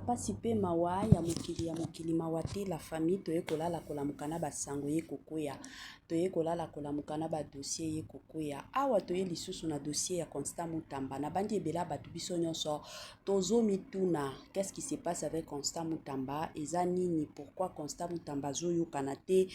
pasi pe mawa ya mokili mawa te la famille toye kolala kolamukana basango ye kokoya toye kolala kolamukana ba dossier ye kokoya awa toye lisusu na dossier ya Constant Mutamba na bandi ebela batu biso nyonso tozo mituna qu'est-ce qui se passe avec Constant Mutamba eza nini pourquoi Constant Mutamba zoyo kanate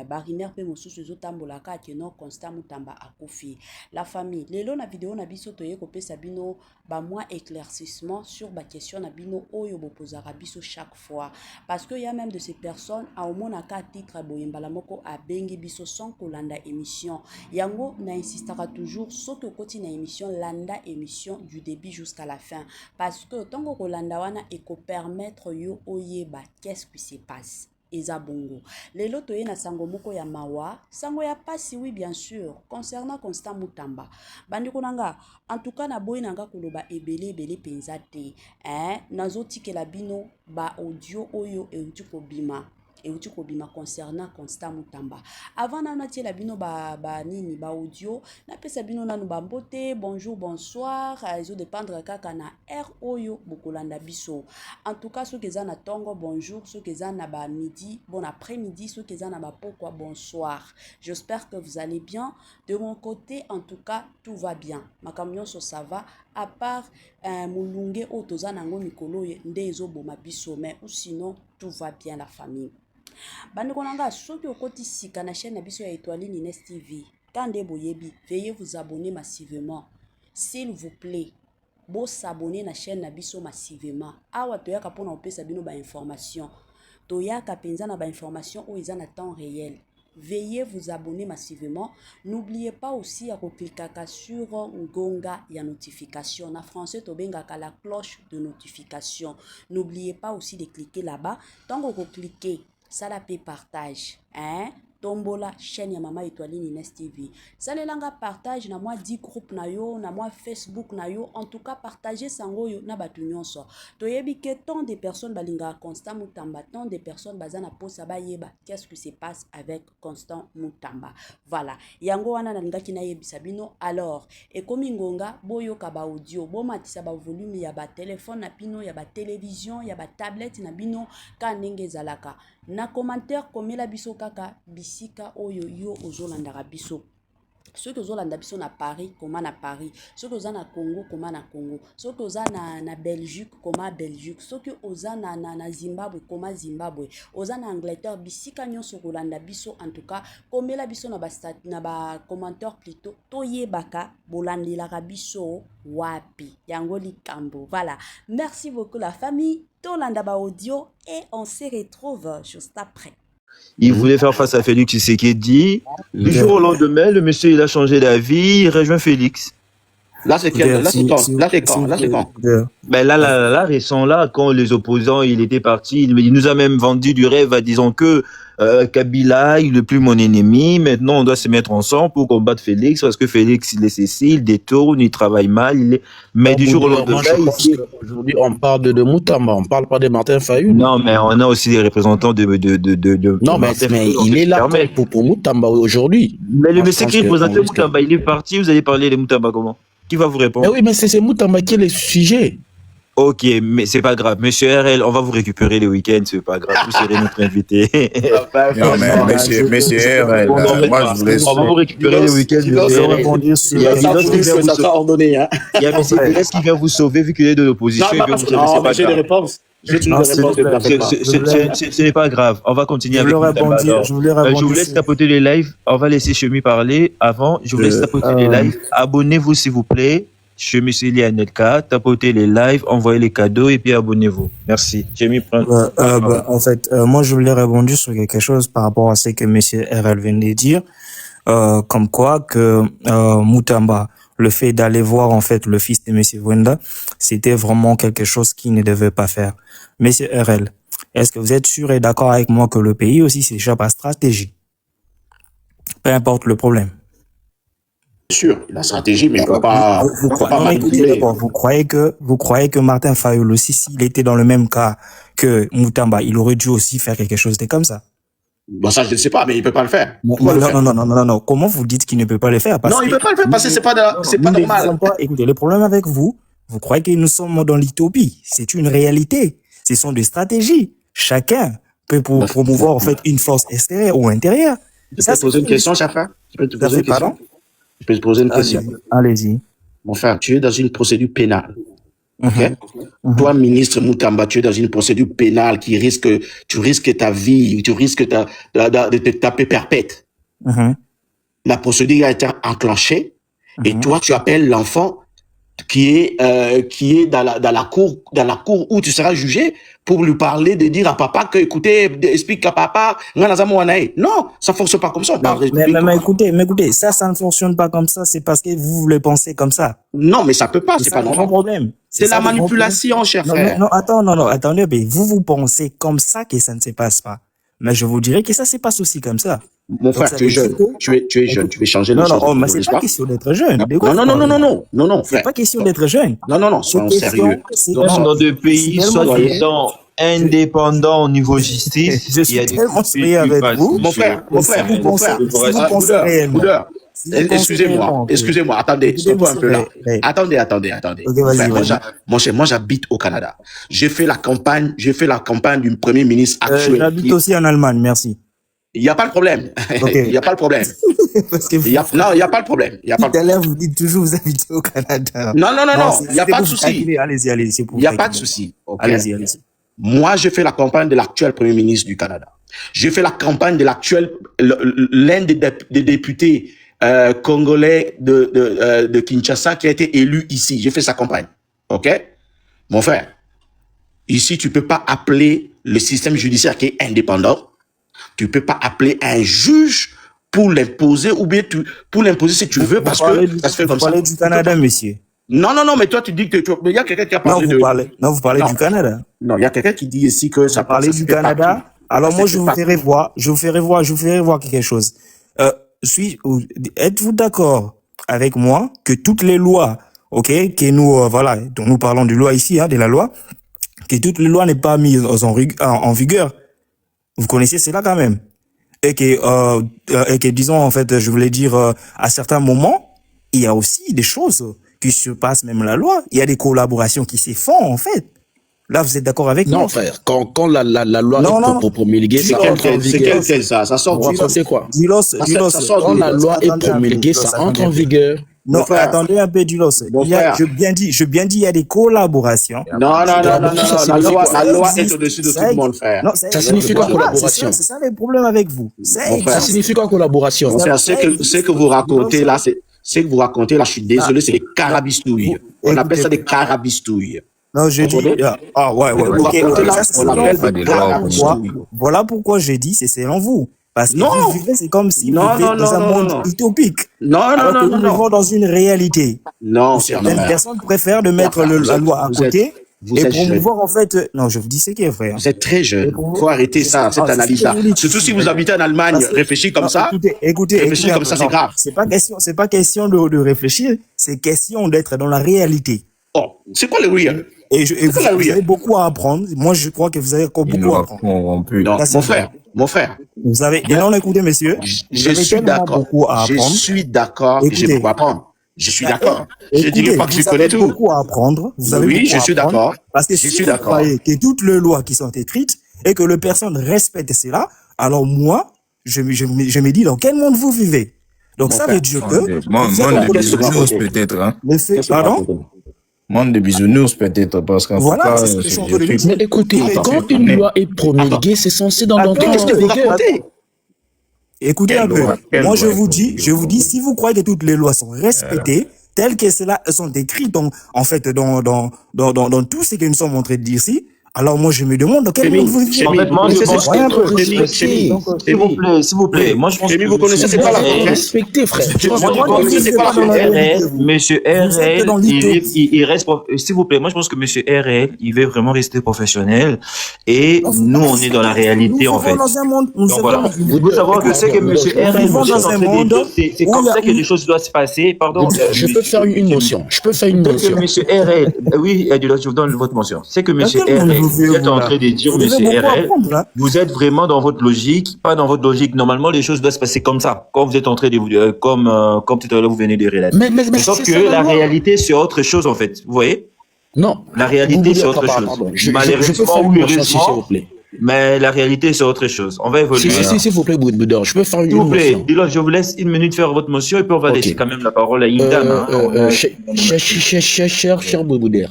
bariner pe mosusu ezotambola ka ke non Constant Mutamba akufi la famille lelo na vidéo na biso toye kopesa bino ba moins éclaircissement sur ba question na bino oyo bopozaka biso chaque fois parce que y a même de ces personnes à omonaka titre boyembala moko abengi biso sans kolanda émission yango na insistaka toujours soki okoti na émission landa émission du début jusqu'à la fin parce que tango kolanda wana eko permettre yo oyeba qu'est-ce qui se passe eza bongo lelo toye na sango moko ya mawa sango ya pasi oui bien sûr concernant Constant Mutamba bandiko nanga en tout cas na boyi nanga koloba ebele penza te nazotikela bino ba audio oyo euti kobima concernant Constant Mutamba avant na tiela bino ba nini ba audio na pesa bino nanu ba mbote bonjour bonsoir ezo dépendre kaka na air oyo bokolanda biso en tout cas ceux qui na tongo bonjour ceux qui na ba midi bon après-midi ceux qui na ba pourquoi bonsoir j'espère que vous allez bien de mon côté en tout cas tout va bien ma camion so ça va à part mulunge o toza nango mikolo nde ezo boma biso mais ou sinon tout va bien la famille. Bandeko nanga soki okoti sika na chaîne na biso ya Étoiline Ines TV kande boyebi veuillez vous abonner massivement s'il vous plaît bo s'abonner na chaîne na biso massivement awa toyaka pona opesa bino ba information toyaka penza na ba information o eza na temps réel. Veuillez vous abonner massivement. N'oubliez pas aussi à cliquer sur ngonga ya notification. En français, tobengaka la cloche de notification. N'oubliez pas aussi de cliquer là-bas. Tant que vous cliquez, ça la paie partage. Tombola chaîne ya Mama Étoiline Ines TV. Ça les langa partage na moi 10 groupes na yo, na moi Facebook na yo. En tout cas, partagez sango yo na batu nyonso. Toyebi ke tant de personnes balinga Constant Mutamba, tant de personnes bazana posa ba yeba. Qu'est-ce qui se passe avec Constant Mutamba? Voilà. Yango wana na linga kina yebisa bino. Alors, et komi ngonga boyo ka ba audio, bo matisa ba volume ya ba téléphone na bino, ya ba télévision, ya ba tablette na bino ka ndenge zalaka. Na commentaire komela biso kaka bisika oyo yo ozolandaka biso. Ceux qui ozolanda biso na Paris, comment na Paris. Ceux qui oza na Congo, comment na Congo. Ceux qui oza na Belgique, comment Belgique. Ceux qui oza na Zimbabwe, comment Zimbabwe. Oza na Angleterre, bisika nyonso kolanda biso en tout cas. Komela biso na ba commentaire plutôt. Toye baka bolandela biso wapi. Yango likambo. Voilà. Merci beaucoup la famille. Tolanda ba audio et on se retrouve juste après. Il voulait faire face à Félix Tshisekedi. Du jour au lendemain, le monsieur il a changé d'avis, il rejoint Félix. Là c'est quel? Là c'est quand? Là c'est quand? Là c'est quand? Ben là, récent là, quand les opposants il était parti, il nous a même vendu du rêve en disant que Kabila il n'est plus mon ennemi. Maintenant on doit se mettre ensemble pour combattre Félix parce que Félix il est cécile, il détourne, il travaille mal, mais du jour au lendemain ici. Aujourd'hui on parle de Mutamba, on parle pas de Martin Fayulu. Non mais on a aussi des représentants de non mais il est là pour Mutamba aujourd'hui. Mais le monsieur qui représentait Mutamba il est parti, vous allez parler de Mutamba comment? Qui va vous répondre? Mais oui, mais c'est Mutamba qui est le sujet. Ok, mais c'est pas grave. Monsieur RL, on va vous récupérer les week-ends, c'est pas grave. Vous serez notre invité. Non, mais monsieur RL, moi je vous laisse. On va vous récupérer les week-ends. Il y a Monsieur Pérez qui vient vous sauver vu qu'il est de l'opposition. J'ai des réponses. Ce n'est pas grave. On va continuer avec Je vous laisse tapoter les lives. On va laisser Chemi parler. Avant, je vous laisse tapoter les lives. Abonnez-vous s'il vous plaît. Chemi Célia Nelka, tapotez les lives, envoyez les cadeaux et puis abonnez-vous. Merci. Chemi, prends. En fait, moi je voulais répondre sur quelque chose par rapport à ce que monsieur RL vient de dire. Comme quoi que Mutamba, le fait d'aller voir en fait le fils de monsieur Wenda, c'était vraiment quelque chose qu'il ne devait pas faire. Monsieur RL, est-ce que vous êtes sûr et d'accord avec moi que le pays aussi s'échappe à stratégie? Peu importe le problème. Sûr, la stratégie, mais il ne faut pas. Vous croyez que Martin Fayulu aussi, s'il était dans le même cas que Mutamba, il aurait dû aussi faire quelque chose de comme ça? Bon, ça, je ne sais pas, mais il ne peut pas le faire. Non. Comment vous dites qu'il ne peut pas le faire? Non, il ne peut pas le faire parce que c'est pas normal. Écoutez, le problème avec vous, Vous croyez que nous sommes dans l'utopie? C'est une réalité. Ce sont des stratégies. Chacun peut promouvoir en fait une force extérieure ou intérieure. Je peux te poser une question, Chafa? Je peux te poser une question? Pardon? Je peux te poser une question. Allez-y. Mon frère, tu es dans une procédure pénale. Ok? Mhm. Toi, ministre Moutamba, tu es dans une procédure pénale tu risques ta vie, tu risques de te taper perpète. Mhm. La procédure a été enclenchée et Mhm. toi, tu appelles l'enfant qui est dans la cour où tu seras jugé pour lui parler, de dire à papa que, écoutez, explique à papa, non, ça fonctionne pas comme ça. Mais écoutez, ça ne fonctionne pas comme ça, c'est parce que vous le pensez comme ça. Non, mais ça peut pas, c'est pas le grand normal. problème. C'est la ça le grand manipulation, cher problème. frère. Non, attendez, mais vous pensez comme ça que ça ne se passe pas. Mais je vous dirais que ça se passe aussi comme ça. Mon frère, ça tu es veut dire jeune. que- Tu es jeune. Tu veux changer les Non, choses. mais c'est pas question d'être jeune. De quoi Non, vous parlez? non, C'est frère. pas question d'être jeune. Non, soyons sérieux. Dans deux pays, tellement soi-disant indépendants au niveau justice, Je suis il y a des tellement sérieux avec vous. Mon frère, Si vous pensez réellement. Boudeur, Si vous pensez réellement, excusez-moi, attendez, Écoutez-moi, stop un peu là. ouais. Attendez. Ok, vas-y, Frère, vas-y. moi, j'habite au Canada. J'ai fait la campagne du premier ministre actuel. J'habite aussi en Allemagne, merci. Il n'y a pas de problème. Ok. Il n'y a pas de problème. Parce que Non, il n'y a pas de problème. Il y a pas tout de à l'heure, vous dites toujours vous habitez au Canada. Non, c'est- il n'y a c'est pas de pour vous souci. taquiner. Allez-y, c'est pour Il n'y a vous pas de taquiner. souci. Ok. Allez-y. Moi, je fais la campagne de l'actuel Premier ministre du Canada. Je fais la campagne de l'un des députés congolais de Kinshasa qui a été élu ici. J'ai fait sa campagne. OK? Mon frère, ici, tu peux pas appeler le système judiciaire qui est indépendant. Tu peux pas appeler un juge pour l'imposer ou bien pour l'imposer si tu veux parce que ça se fait Vous comme ça. parlez du Canada, monsieur. Non, mais toi, tu dis que il y a quelqu'un qui a parlé Vous parlez Non. du Canada. Non, il y a quelqu'un qui dit ici que ça Vous parlez ça se du fait partout. Canada. Alors Ça moi, se je fait vous ferai voir quelque chose. Êtes-vous d'accord avec moi que toutes les lois, ok, que nous, voilà, dont nous parlons de loi ici, de la loi, que toutes les lois n'est pas mises en vigueur. Vous connaissez cela quand même. Et que disons, en fait, je voulais dire, à certains moments, il y a aussi des choses qui se passent, même la loi. Il y a des collaborations qui se font, en fait. Là, vous êtes d'accord avec moi? Non, frère, quand la loi Non. est promulguée, ça entre en C'est vigueur. quel ça? Ça sort Vous du racontez quoi? Dilos, ça sort Quand du- la loi est attendez un peu, promulguée, Dilos, ça entre en attendez. vigueur. Non, Mon frère. attendez un peu, Dilos. Mon Il y a, frère. je bien dit, il y a des collaborations. Non, Ça signifie quoi? la loi est existe. au-dessus de tout Ça le monde, frère. Non, Ça signifie quoi, Voilà, collaboration? c'est ça le problème avec vous. Mon Ça frère. signifie quoi, collaboration? Mon frère, ce que vous racontez là, je suis désolé, c'est des carabistouilles. On appelle ça des carabistouilles. Non, je dis, Comprenez? ouais, Vous ok, racontez là, ça, c'est on selon appelle vous. des Pourquoi- carabistouilles. Voilà pourquoi j'ai dit, c'est selon vous. Parce que Non. vous vivez, c'est comme si Non, vous vivez non, dans un non, monde non. utopique. Non, Alors que nous non. vivons dans une réalité. Non, Où c'est certaines personnes préfèrent de mettre frère, la loi à vous êtes- côté vous et êtes jeune. promouvoir en fait. Non, je vous dis ce qui est vrai. Vous êtes très jeune. Et pour vous- Faut arrêter ça, cette Ah, c'est ce analyse-là. que vous dites. Surtout si vous habitez en Allemagne, Parce que- réfléchissez comme Non, ça. Écoutez, Réfléchir comme ça, c'est non, grave. C'est pas question de réfléchir, c'est question d'être dans la réalité. Oh, c'est quoi le real? Et C'est vous la réalité. avez beaucoup à apprendre. Moi, je crois que vous avez encore il nous beaucoup à a apprendre. corrompu. Non, Ça, c'est mon frère, Vous avez, et non, écoutez, messieurs, je vous avez suis tellement d'accord. beaucoup à Je apprendre. suis d'accord que j'ai Écoutez. beaucoup à apprendre. Je suis d'accord. Je Écoutez, dirais pas que je vous connais avez tout. beaucoup à apprendre. Vous avez Oui, beaucoup je à suis apprendre. d'accord. Parce que Je si suis vous d'accord. croyez que toutes les lois qui sont écrites et que les personnes respectent cela, alors moi, je me dis dans quel monde vous vivez. Donc ça veut dire que... Monde vous êtes de en- bisounours peut-être, hein. le fait- pardon? Monde de bisounours peut-être, parce qu'en Voilà, tout cas, c'est ce que je suis en train de dire. Mais écoutez, quand une loi est promulguée, c'est censé d'entrer en Qu'est-ce que vous vigueur. racontez? Écoutez un peu. Quelle Moi, loi je est vous dis, si vous croyez que toutes les lois sont respectées, telles que cela sont écrites dans tout ce que nous sommes en train de dire ici, alors moi, je me demande dans quel monde vous vivez. En fait, moi, je pense Ouais, un peu. s'il vous plaît, moi je pense Rémi, vous connaissez c'est quoi la Faut confiance? respecter, frère. Moi, je crois pense que que c'est pas dans la réalité, vous. Monsieur Vous êtes dans RL, l'utopie. il reste, s'il vous plaît, moi je pense que Monsieur RL, il veut vraiment rester professionnel et nous on est dans la réalité en Nous fait. vivons dans un monde, nous Donc vivons voilà, dans vous devez savoir que c'est que Monsieur RL, vivons vous êtes dans en un train de monde dire, c'est où comme il y a- ça que les choses doivent se passer. Pardon. Je peux faire une motion. Je peux faire une C'est que motion. Monsieur RL, oui, Adila, je vous donne votre mention. C'est que Monsieur quel monde RL, vous vous vivez, êtes en vous, là? train de dire, Vous devez Monsieur beaucoup RL, apprendre, là. vous êtes vraiment dans votre logique, pas dans votre logique. Normalement, les choses doivent se passer comme ça. Quand vous êtes en train de comme tout à l'heure, vous venez de relater. Mais Sauf c'est que ça, la loi. réalité, c'est autre chose, en fait. Vous voyez? Non, La réalité, c'est autre chose. pardon. Je peux Malheureusement faire ou une motion, s'il vous heureusement, plaît. mais la réalité, c'est autre chose. On va évoluer. S'il vous plaît, Boudor, je peux faire S'il une vous plaît, motion. Dylan, je vous laisse 1 minute faire votre motion et puis on va laisser Ok. quand même la parole à une dame. Hein. Cher Boudouder,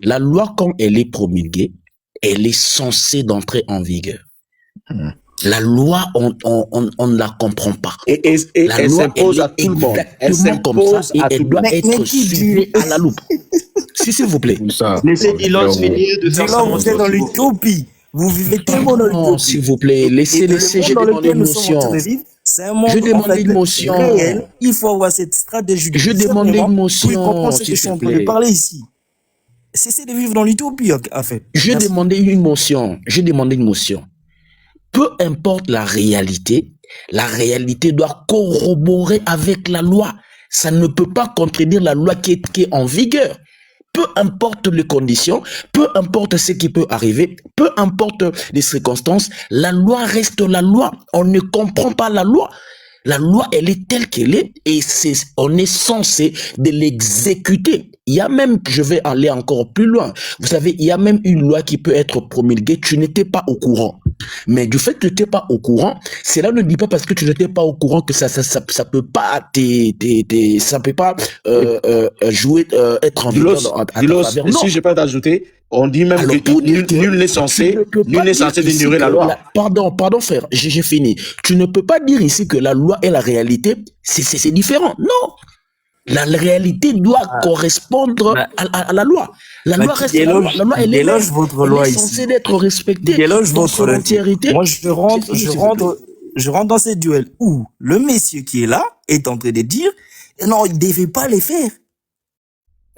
la loi, quand elle est promulguée, elle est censée d'entrer en vigueur. La loi, on ne la comprend pas. Et La elle loi, s'impose elle à tout le monde. est Elle exactement comme ça s'impose et à elle tout le doit monde. être suivie à la loupe. S'il vous plaît. Laissez Dylan finir de faire sa Dis-le, vous êtes motion. dans s'il vous plaît. l'utopie. Vous vivez tellement dans Non, l'utopie. s'il vous plaît, Et laissez, le j'ai monde dans demandé lequel une nous sommes en train motion. de vivre, c'est un monde Je en demandais fait une motion. réel. Il faut avoir cette stratégie de Je demandais une discernement pour y comprendre motion, ce que s'il je suis te en train de plaît. parler ici. Cessez de vivre dans l'utopie, en fait. Je Merci. demandais une motion. Je demandais une motion. Peu importe la réalité doit corroborer avec la loi. Ça ne peut pas contredire la loi qui est en vigueur. Peu importe les conditions, peu importe ce qui peut arriver, peu importe les circonstances, la loi reste la loi. On ne comprend pas la loi. La loi, elle est telle qu'elle est et on est censé de l'exécuter. Il y a même, je vais aller encore plus loin. Vous savez, il y a même une loi qui peut être promulguée. Tu n'étais pas au courant. Mais du fait que tu n'étais pas au courant, cela ne dit pas parce que tu n'étais pas au courant que ça peut pas ça peut pas jouer, être en vigueur à travers. Non. Si je peux t'ajouter, on dit même Alors, que pour dire que nul n'est censé ici d'ignorer la que loi. Pardon frère, j'ai fini. Tu ne peux pas dire ici que la loi et la réalité, c'est différent. Non. La réalité doit correspondre à la loi. La loi reste la loi. La loi, elle est censée d'être respectée dans son entièreté. Moi, je rentre dans ce duel où le monsieur qui est là est en train de dire non, il ne devait pas les faire.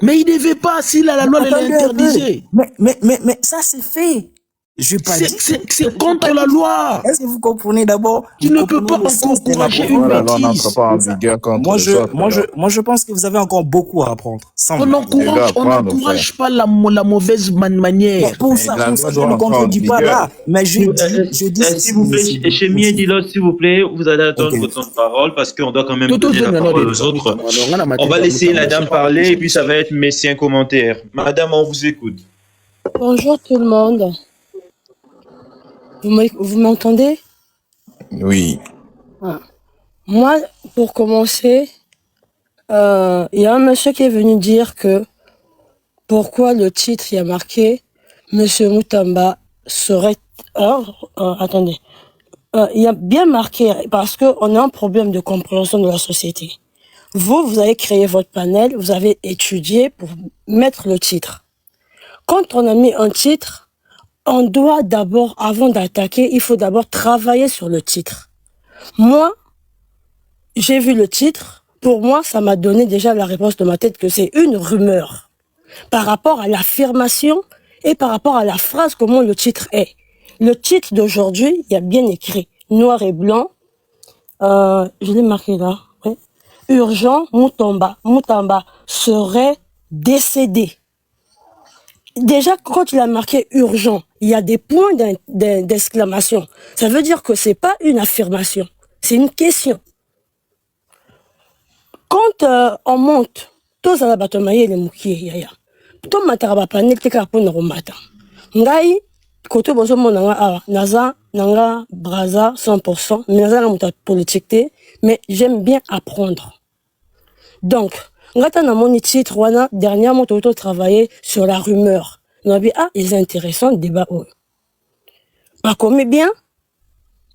Mais il ne devait pas, si la loi l'interdisait. Mais ça, c'est fait. Je vais pas dire. C'est contre la loi. Est-ce que vous comprenez d'abord? Tu ne peux pas encourager une bêtise. Pas en vigueur contre Moi, je pense que vous avez encore beaucoup à apprendre. On n'encourage pas la mauvaise manière. Mais pour ça, je ne contredis pas là. Mais je dis s'il vous plaît, Chemi et Dylan, s'il vous plaît, vous allez attendre votre temps de parole parce qu'on doit quand même donner la parole aux autres. On va laisser la dame parler et puis ça va être messieurs commentaires. Madame, on vous écoute. Bonjour tout le monde. Vous m'entendez? Oui. Moi, pour commencer, il y a un monsieur qui est venu dire que pourquoi le titre y a marqué Monsieur Mutamba serait... attendez. Il y a bien marqué parce qu'on a un problème de compréhension de la société. Vous avez créé votre panel, vous avez étudié pour mettre le titre. Quand on a mis un titre, on doit d'abord, avant d'attaquer, il faut d'abord travailler sur le titre. Moi, j'ai vu le titre. Pour moi, ça m'a donné déjà la réponse de ma tête que c'est une rumeur. Par rapport à l'affirmation et par rapport à la phrase, comment le titre est. Le titre d'aujourd'hui, il y a bien écrit, noir et blanc. Je l'ai marqué là. Oui. Urgent, Mutamba serait décédé. Déjà, quand il a marqué urgent, il y a des points d'exclamation. Ça veut dire que c'est pas une affirmation, c'est une question. Quand on monte, tous à la batomaye les moukié yaya. Tout mataraba panel te kapon na romata. Ngai koto bozo monanga awa naza nanga braza 100%, mais naza na muta politique te, mais j'aime bien apprendre. Donc ngata na moni titre wana dernièrement toto travaillé sur la rumeur. On a dit c'est intéressant le débat. Pas comme bien,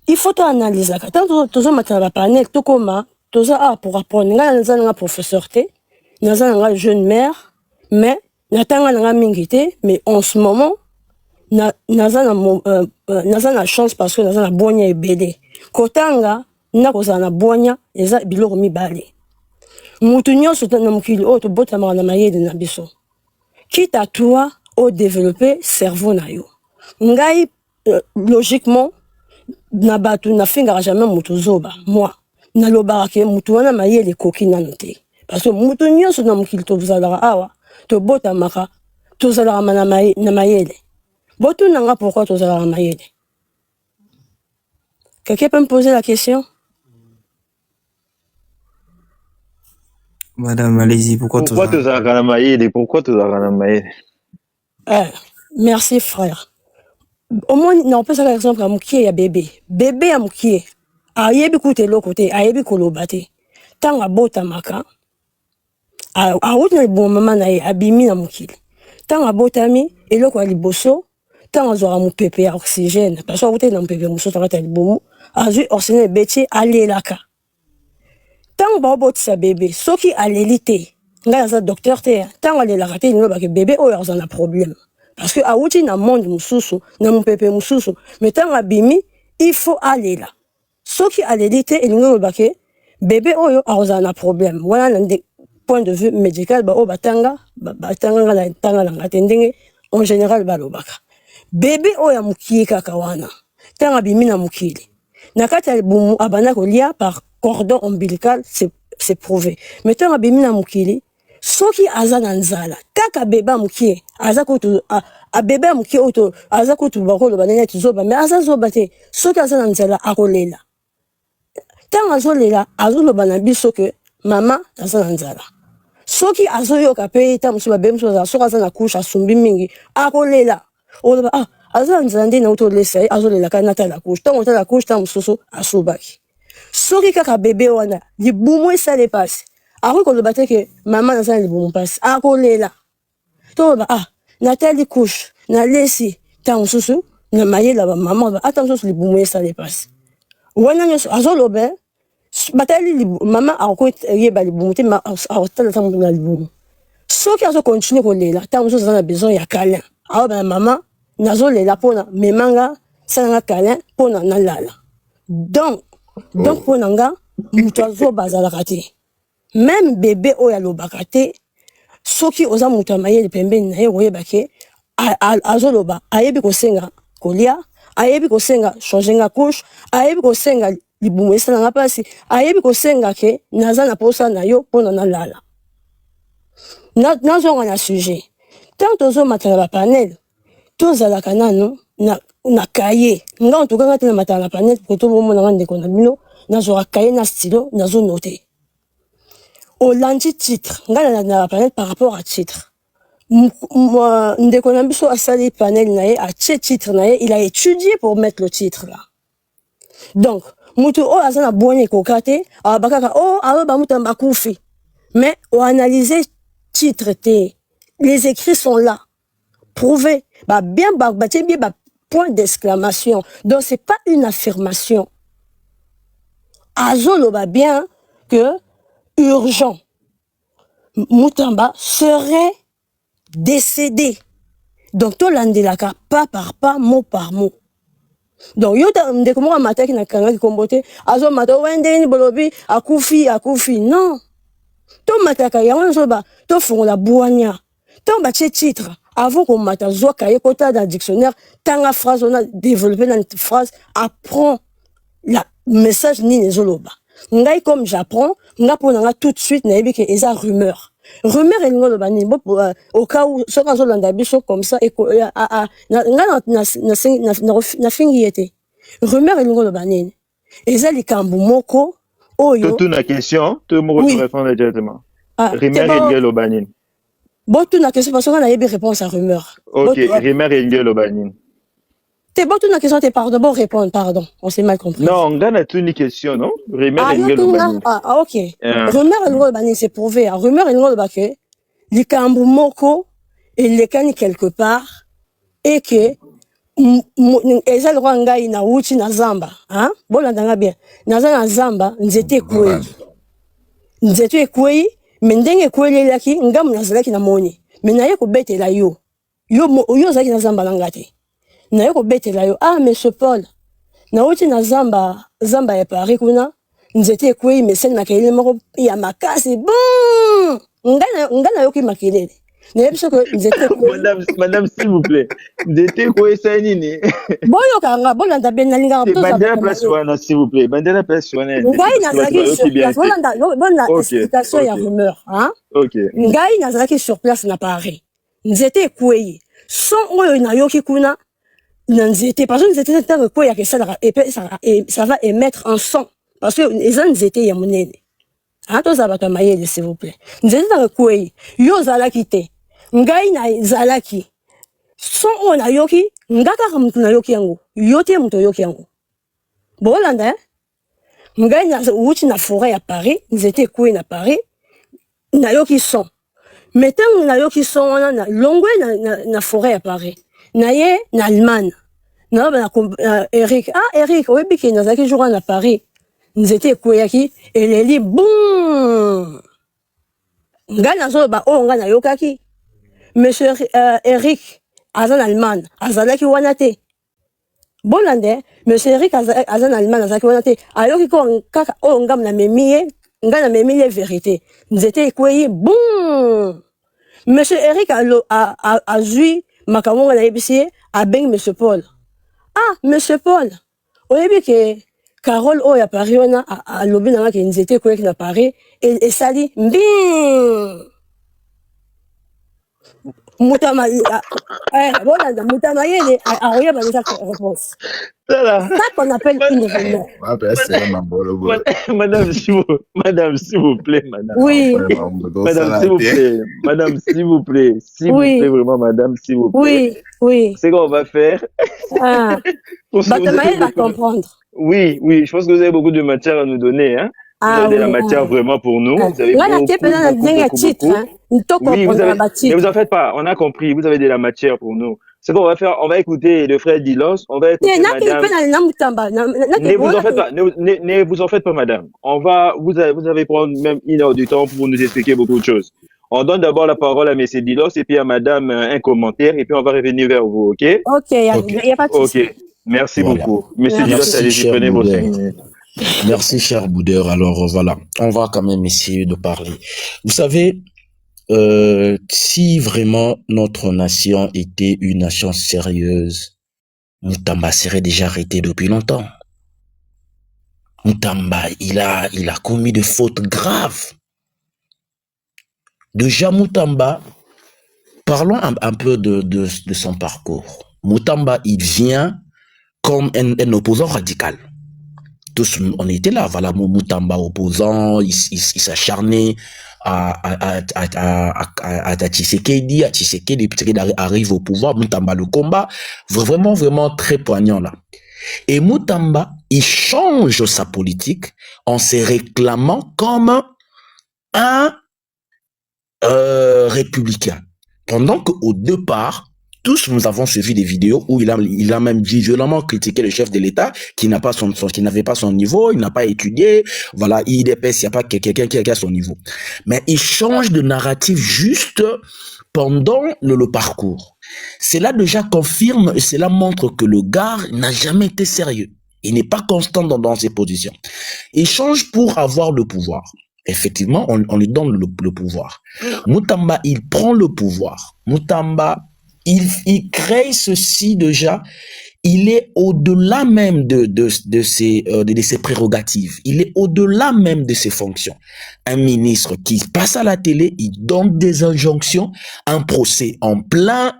il faut analyser. Quand tu as un panel, tu comment tu as pour apprendre. Nga un professeur te, nga un jeune mère, mais natanga nga mingité, mais en ce moment na chance parce que na bonya ebele. Kotanga na kozana bonya eza biloko mibale. Mutu nyonso na mokili oyo tobotama na mayele na biso. Quitte à toi au développer cerveau na yo. Ngai logiquement na batu na fingara jamais mutu zoba. Moi na lobaka ke mutu wana mayele koki nanu te. Parce que mutu nyonso na mokili tobuzalaka awa tobotamaka tozalaka na mayele. Botu nanga pourquoi tozalaka mayele? Quelqu'un peut me poser la question? Madame, allez-y, pourquoi tu as Pourquoi tu as Merci frère. Au moins non peut ça exemple à mukie ya bébé à mukie ayebi kute lokote ayebi kolobate tanga bota maka a wuti bon mama na ye abimi na mukili tanga botami eloko ya liboso tanga zwa mu pepe ya oxygène parce que wuti na mu pepe muso tanga libomu azui oxygène beti alelaka tanga ba botisa bébé soki aleli te nga za docteur te tanga alelaka te ngo ba ke bébé oyo azana problème. Parce que awuti na monde mususu na mupepe mususu mais tanga bimi il faut aller là soki alelite elingo bake bébé oyo azana problème voilà na point de vue médical ba o batanga batanga na tanga na ngatendenge en général ba lobaka bébé oyo mukie kaka wana tanga bimi na mukili na kati ya bumu abana kolia par cordon ombilical c'est prouvé mais tanga bimi na mukili soki aza na nzala kaka beba mukie aza kutu a beba mukie oto aza kutu bakolo banene tuzoba mais aza zoba te soki aza na nzala akolela tanga azolela azoloba na biso ke mama aza na nzala soki azoyoka pe ta musuba be musuba soki aza na couche asumbi mingi akolela oloba aza na nzala nde na utolesa azolela kana ta la couche tango ta la couche ta mususu asubaki soki kaka bebe wana libumu esale pasi ako koloba te ke mama naza na libumu mpasi akolela toloba natali couche nalesi ta mosusu na mayela bamama ata mosusu libumu esale pasi wana nyonso azoloba batali mama akoyeba libumu te akotala ta mosusu na libumu soki azokontinue kolela ta mosusu aza na besoin ya câlin aoba na mama nazolela mpona memanga salanga câlin mpona nalala donc mpona nga moto azoba azalaka te même bébé oyo alobaka te soki oza moto ya mayele pembeni na ye koyeba ke azoloba ayebi kosenga kolia ayebi kosenga changenga couche ayebi kosenga libumu esalanga mpasi ayebi kosenga ke naza na posa na yo mpona nalala nazonga na sujet tant tozomata na bapanel tozalaka nano na kaye nga ontokanga te na matala na panel po tobomonanga ndeko na bino nazwaka kaye na stylo nazonote olandi titre nga na panel par rapport à titre ndeko na biso asali panel na ye atie titre na ye il a étudié pour mettre le titre là donc mutu oyo aza na bwani ekoka te bakaka aloba mutu bakufi mais oanalyse titre te les écrits sont là prouvé bien batie bien point d'exclamation donc c'est pas une affirmation azoloba bien que urgent Mutamba serait décédé donc tolandelaka pas par pas mot par mot donc yo ndeko moko mataki na kangaki kombo te azomata wendeni bolobi akufi non tomataka yango nyonso tofungola bwanya ntango batie titre avant komata zwa kaye kota dans dictionnaire tanga phrase on a développé dans une phrase apprend la message nini ezoloba ngai comme j'apprends nga pona nga tout de suite nayebi ke eza rumeur elingo loba nini au cas où soki azolanda biso comme ça nga nafingi ye te rumeur elingo loba nini eza likambo moko oyo totuna question to moko to répondre directement rumeur elingo loba nini botuna question parce qu'on a eu réponse à rumeur. Ok, rumeur et une lobanine. T'es botuna question, t'es pardon, bon répondre, pardon. On s'est mal compris. Non, on a une question, non? Rumeur et une lobanine. Ok. Rumeur et une lobanine, c'est prouvé. Rumeur et une lobanine, les kambu moko et les kani quelque part et que eza le rwanga ina wuti na zamba, hein? Bon là bien. Na zamba, nzete kwei. Mais ndenge kwelelaki ngamu nazalaki na moni mais naye ko betela yo zaki na zamba langa te naye ko betela yo monsieur Paul na wuti na zamba ya Paris kuna nzete kwei mais sen makele moko ya makasi bon ngana yo ki makelele naye biso ko nzete madame s'il vous plaît nzete kwei ça nini boyo kanga bolanda ben na linga to bandela place wana s'il vous plaît bandela place wana ngai nazalaki sur place bolanda explication ya rumeur hein ngai nazalaki sur place na Paris nzete kwei son oyo na yoki kuna na nzete parce que nzete tanga kwei ya kesala et ça va émettre un son parce que eza nzete ya monene hein to zabata mayele s'il vous plaît nzete tanga kwei yo zalaki te ngai na zalaki son oyo nayoki nga kaka mutu nayoki yango yo te mutu oyoki yango bolanda ngai wuti na forêt ya Paris nzete ekweyi na Paris nayoki son mais ntango nayoki son wana na longwe na forêt ya Paris naye na Allemagne naloba na Eric Eric oyebi ke nazalaki jour wana na Paris nzete ekweyaki eleli boum ngai nazoloba oyo ngai nayokaki monsieur Eric aza na Allemagne azalaki wana te bolande monsieur Eric aza na Allemagne azalaki wana te ayoki kaka oyo ngai na memi ye vérité nzete ekweyi boum monsieur Eric azwi makambo nga nayebisi ye abengi monsieur Paul monsieur Paul oyebi ke Carole oyo ya Paris wana alobi na nga ke nzete ekweyaki na Paris esali mbing bolanda mutamayele aoyeba déjà réponse ça qu'on appelle une rumeur. Madame, s'il vous plaît, madame. Oui. Madame, s'il vous plaît. Madame, s'il vous plaît. S'il vous plaît, vraiment, madame, s'il vous plaît. Oui. C'est qu'on va faire. Batamayele va comprendre. Oui, je pense que vous avez beaucoup de matière à nous donner, hein. Vous avez de la matière vraiment pour nous. Vous avez beaucoup. Oui, mais vous en faites pas. On a compris. Vous avez de la matière pour nous. C'est qu'on va faire. On va écouter le frère Dilos. On va écouter madame. Ne vous en faites pas, madame. Vous avez prendre même 1 heure du temps pour nous expliquer beaucoup de choses. On donne d'abord la parole à monsieur Dilos et puis à madame un commentaire et puis on va revenir vers vous, ok? Ok, il n'y a pas de souci. Ok, merci beaucoup. Monsieur Dilos, allez-y, prenez vos 5 minutes. Merci, cher Boudeur. Alors, voilà, on va quand même essayer de parler. Vous savez, si vraiment notre nation était une nation sérieuse, Moutamba serait déjà arrêté depuis longtemps. Moutamba, il a commis de fautes graves. Déjà, Moutamba, parlons un peu de son parcours. Moutamba, il vient comme un opposant radical. Tous, on était là, voilà, Moutamba opposant, il s'acharnait à Tshisekedi, Tshisekedi arrive au pouvoir, Moutamba le combat, vraiment très poignant là. Et Moutamba, il change sa politique en se réclamant comme un républicain. Pendant qu'au départ, tous nous avons suivi des vidéos où il a même violemment critiqué le chef de l'État qui n'avait pas son niveau, il n'a pas étudié, voilà, IDPS, il n'y a pas quelqu'un qui a son niveau. Mais il change de narrative juste pendant le parcours. Cela déjà confirme et cela montre que le gars n'a jamais été sérieux. Il n'est pas constant dans ses positions. Il change pour avoir le pouvoir. Effectivement, on lui donne le pouvoir. Moutamba, il prend le pouvoir. Moutamba, il crée ceci déjà, il est au-delà même de ses prérogatives, il est au-delà même de ses fonctions. Un ministre qui passe à la télé, il donne des injonctions, un procès en plein,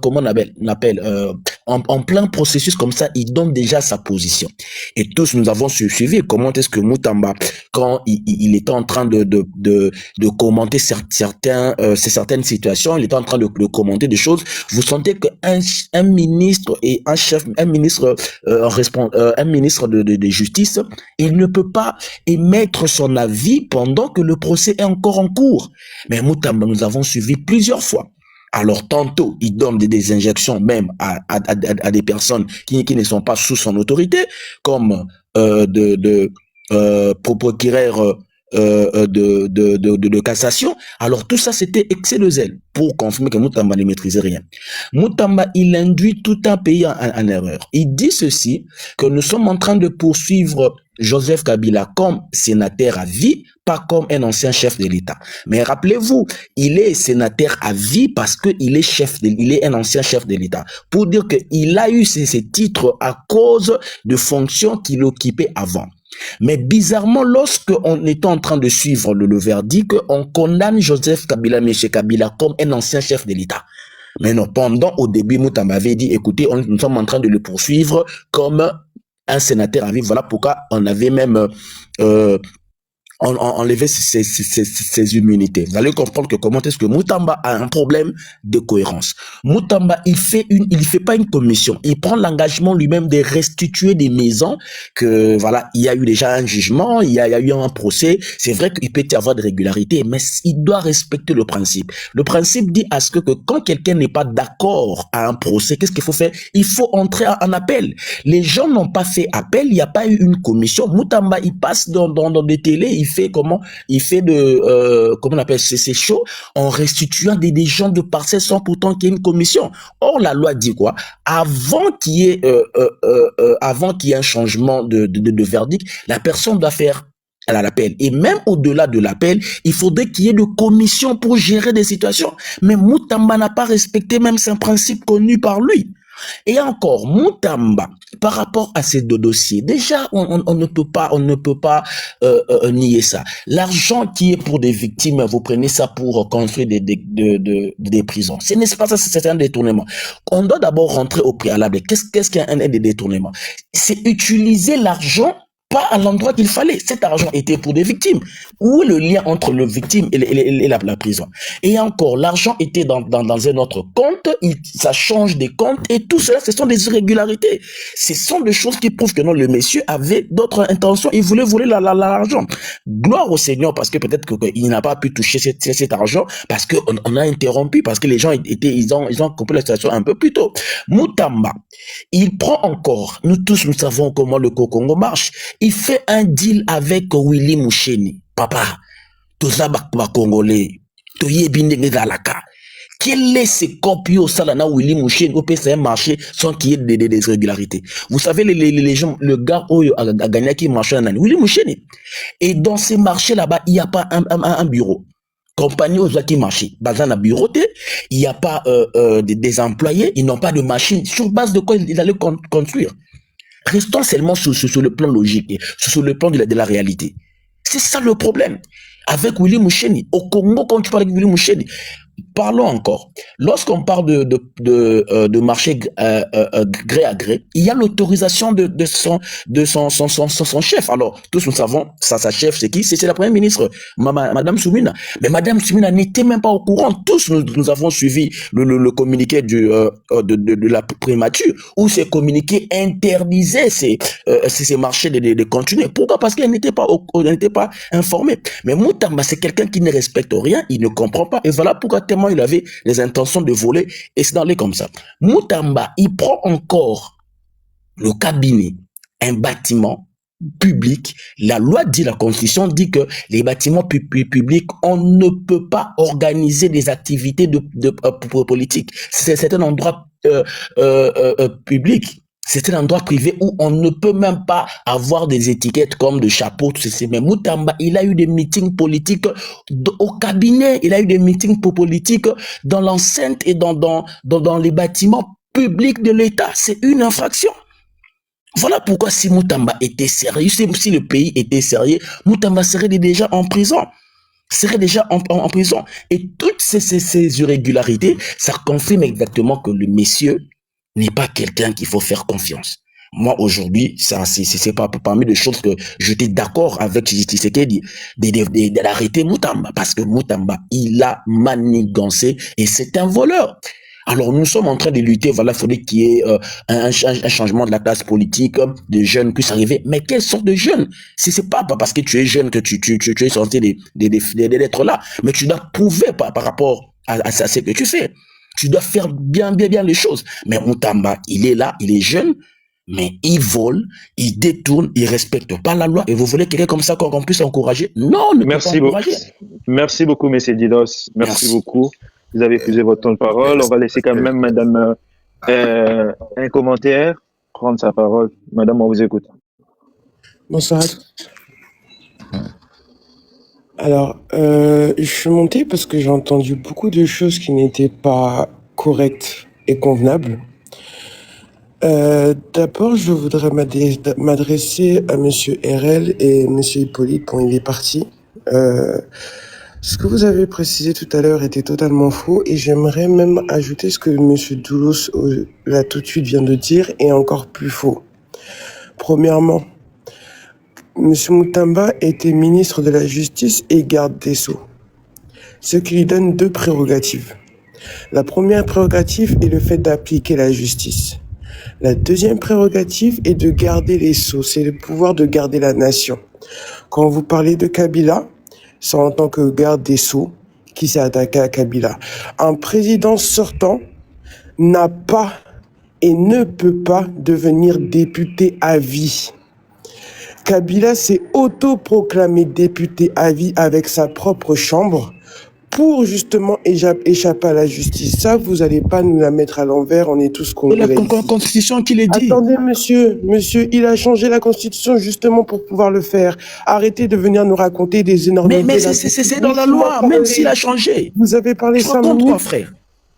comment on appelle, en plein processus comme ça, il donne déjà sa position. Et tous nous avons suivi comment est-ce que Moutamba, quand il était en train de commenter certaines situations, il était en train de commenter des choses, vous sentez qu'un ministre et un ministre de justice, il ne peut pas émettre son avis pendant que le procès est encore en cours. Mais Moutamba, nous avons suivi plusieurs fois. Alors tantôt, il donne des injections même à des personnes qui ne sont pas sous son autorité, comme procureur de cassation. Alors tout ça, c'était excès de zèle pour confirmer que Moutamba ne maîtrisait rien. Moutamba, il induit tout un pays en erreur. Il dit ceci, que nous sommes en train de poursuivre Joseph Kabila comme sénateur à vie, pas comme un ancien chef de l'État. Mais rappelez-vous, il est sénateur à vie parce qu'il est il est un ancien chef de l'État. Pour dire qu'il a eu ces titres à cause de fonctions qu'il occupait avant. Mais bizarrement, lorsqu'on était en train de suivre le verdict, on condamne Joseph Kabila, M. Kabila, comme un ancien chef de l'État. Mais non, au début, Moutamba avait dit, écoutez, nous sommes en train de le poursuivre comme un sénateur à vie. Voilà pourquoi on avait même enlever ses immunités. Vous allez comprendre que comment est-ce que Moutamba a un problème de cohérence. Moutamba, il fait pas une commission. Il prend l'engagement lui-même de restituer des maisons que, voilà, il y a eu déjà un jugement, il y a eu un procès. C'est vrai qu'il peut y avoir des régularités, mais il doit respecter le principe. Le principe dit à ce que quand quelqu'un n'est pas d'accord à un procès, qu'est-ce qu'il faut faire? Il faut entrer en appel. Les gens n'ont pas fait appel, il n'y a pas eu une commission. Moutamba, il passe dans des télés, il fait comment on appelle c'est chaud, en restituant des gens de parcelles sans pourtant qu'il y ait une commission. Or, la loi dit quoi? Avant qu'il y ait un changement de verdict, la personne doit faire l'appel. Et même au-delà de l'appel, il faudrait qu'il y ait de commissions pour gérer des situations. Mais Moutamba n'a pas respecté même ces principes connus par lui. Et encore, Moutamba, par rapport à ces deux dossiers, déjà, on ne peut pas nier ça. L'argent qui est pour des victimes, vous prenez ça pour construire des prisons. Ce n'est pas ça, c'est un détournement. On doit d'abord rentrer au préalable. Qu'est-ce qu'un des détournements? C'est utiliser l'argent pas à l'endroit qu'il fallait. Cet argent était pour des victimes. Où est le lien entre le victime et la prison? Et encore, l'argent était dans un autre compte, ça change des comptes, et tout cela, ce sont des irrégularités. Ce sont des choses qui prouvent que non, le monsieur avait d'autres intentions, il voulait voler l'argent. Gloire au Seigneur, parce que peut-être qu'il n'a pas pu toucher cet argent, parce qu'on a interrompu, parce que les gens ils ont compris la situation un peu plus tôt. Moutamba, il prend encore, nous tous nous savons comment le Congo marche, il fait un deal avec Willy Moucheni. Papa, tout ça va Congolais, tout y est bien d'Alaka. Quel est ce copio salana Willy Moucheni au PCM marché sans qu'il y ait des irrégularités? Vous savez, les gens, le gars a gagné qui marchait en année, Willy Moucheni. Et dans ces marchés là-bas, il n'y a pas un bureau. Compagnie aux qui marchent, basant à bureauté, il n'y a pas des employés, ils n'ont pas de machine. Sur base de quoi ils allaient construire? Restons seulement sur le plan logique, sur le plan de la réalité. C'est ça le problème. Avec Willy Moucheni, au Congo, quand tu parles avec Willy Moucheni, parlons encore. Lorsqu'on parle de marché gré à gré, il y a l'autorisation de son chef. Alors, tous nous savons, sa chef, c'est qui? C'est la première ministre, Madame Soumina. Mais Madame Soumina n'était même pas au courant. Tous nous avons suivi le communiqué de la primature, où ces communiqués interdisaient ces marchés de continuer. Pourquoi? Parce qu'elle n'était pas informée. Mais Moutamba, c'est quelqu'un qui ne respecte rien, il ne comprend pas. Et voilà pourquoi tellement il avait les intentions de voler et c'est d'aller comme ça. Moutamba, il prend encore le cabinet, un bâtiment public. La loi dit, la constitution dit que les bâtiments publics, on ne peut pas organiser des activités politiques. C'est un endroit public. C'est un endroit privé où on ne peut même pas avoir des étiquettes comme de chapeau, tout ceci. Mais Moutamba, il a eu des meetings politiques au cabinet, il a eu des meetings politiques dans l'enceinte et dans les bâtiments publics de l'État. C'est une infraction. Voilà pourquoi si Moutamba était sérieux, si le pays était sérieux, Moutamba serait déjà en prison. En prison. Et toutes ces irrégularités, ça confirme exactement que le monsieur n'est pas quelqu'un qu'il faut faire confiance. Moi, aujourd'hui, c'est pas parmi les choses que j'étais d'accord avec Tshisekedi d'arrêter Moutamba. Parce que Moutamba, il a manigancé et c'est un voleur. Alors, nous sommes en train de lutter, voilà, il faudrait qu'il y ait un changement de la classe politique, des jeunes puissent arriver. Mais quelle sorte de jeunes? C'est pas parce que tu es jeune que tu es censé d'être là. Mais tu dois prouver par rapport à ce que tu fais. Tu dois faire bien les choses. Mais Moutamba, il est là, il est jeune, mais il vole, il détourne, il respecte pas la loi. Et vous voulez quelqu'un comme ça qu'on puisse encourager? Non, on ne peut pas encourager. Merci beaucoup, M. Didos. Merci beaucoup. Vous avez épuisé votre temps de parole. On va laisser quand même Madame un commentaire, prendre sa parole. Madame, on vous écoute. Bonsoir. Alors, je suis monté parce que j'ai entendu beaucoup de choses qui n'étaient pas correctes et convenables. D'abord, je voudrais m'adresser à Monsieur RL et Monsieur Hippolyte. Bon, il est parti. Ce que vous avez précisé tout à l'heure était totalement faux et j'aimerais même ajouter ce que Monsieur Doulos là tout de suite vient de dire est encore plus faux. Premièrement, M. Moutamba était ministre de la Justice et garde des Sceaux, ce qui lui donne 2 prérogatives. La première prérogative est le fait d'appliquer la justice. La deuxième prérogative est de garder les sceaux, c'est le pouvoir de garder la nation. Quand vous parlez de Kabila, c'est en tant que garde des sceaux qui s'est attaqué à Kabila. Un président sortant n'a pas et ne peut pas devenir député à vie. Kabila s'est autoproclamé député à vie avec sa propre chambre pour justement échapper à la justice. Ça, vous n'allez pas nous la mettre à l'envers, on est tous C'est congolais. la constitution qui l'a dit. Attendez, monsieur, il a changé la constitution justement pour pouvoir le faire. Arrêtez de venir nous raconter des énormités. Mais c'est dans la loi, même s'il a changé. Vous avez parlé Je 5 raconte minutes. quoi, frère?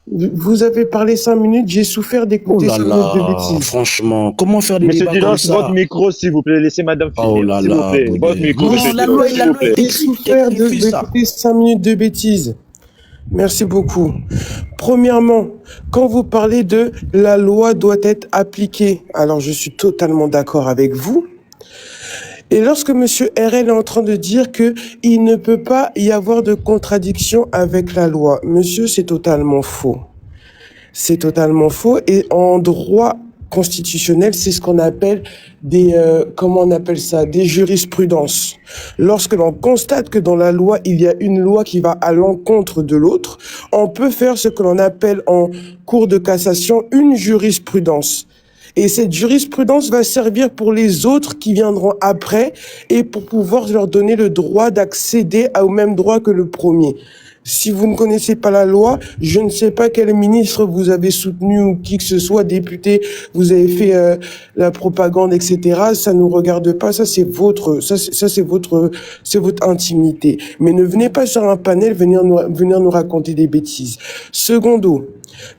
Vous avez parlé 5 minutes, j'ai souffert Oh d'écouter là ce mot de là, bêtises. franchement, comment faire des Monsieur débats comme Dulance, votre ça? micro, s'il vous plaît. Laissez madame Oh finir, là s'il vous là, plaît. Votre Boudet. micro, Non, monsieur la Dulance, loi s'il est vous plaît. J'ai écrite, souffert refuse ça. d'écouter 5 minutes de bêtises. Merci beaucoup. Premièrement, quand vous parlez de la loi doit être appliquée, alors je suis totalement d'accord avec vous. Et lorsque Monsieur RL est en train de dire que il ne peut pas y avoir de contradiction avec la loi, monsieur, c'est totalement faux. C'est totalement faux. Et en droit constitutionnel, c'est ce qu'on appelle des, comment on appelle ça, des jurisprudences. Lorsque l'on constate que dans la loi, il y a une loi qui va à l'encontre de l'autre, on peut faire ce que l'on appelle en cour de cassation une jurisprudence. Et cette jurisprudence va servir pour les autres qui viendront après et pour pouvoir leur donner le droit d'accéder au même droit que le premier. Si vous ne connaissez pas la loi, je ne sais pas quel ministre vous avez soutenu ou qui que ce soit, député, vous avez fait la propagande, etc. Ça nous regarde pas. Ça c'est votre, c'est votre intimité. Mais ne venez pas sur un panel venir nous raconter des bêtises. Secondo,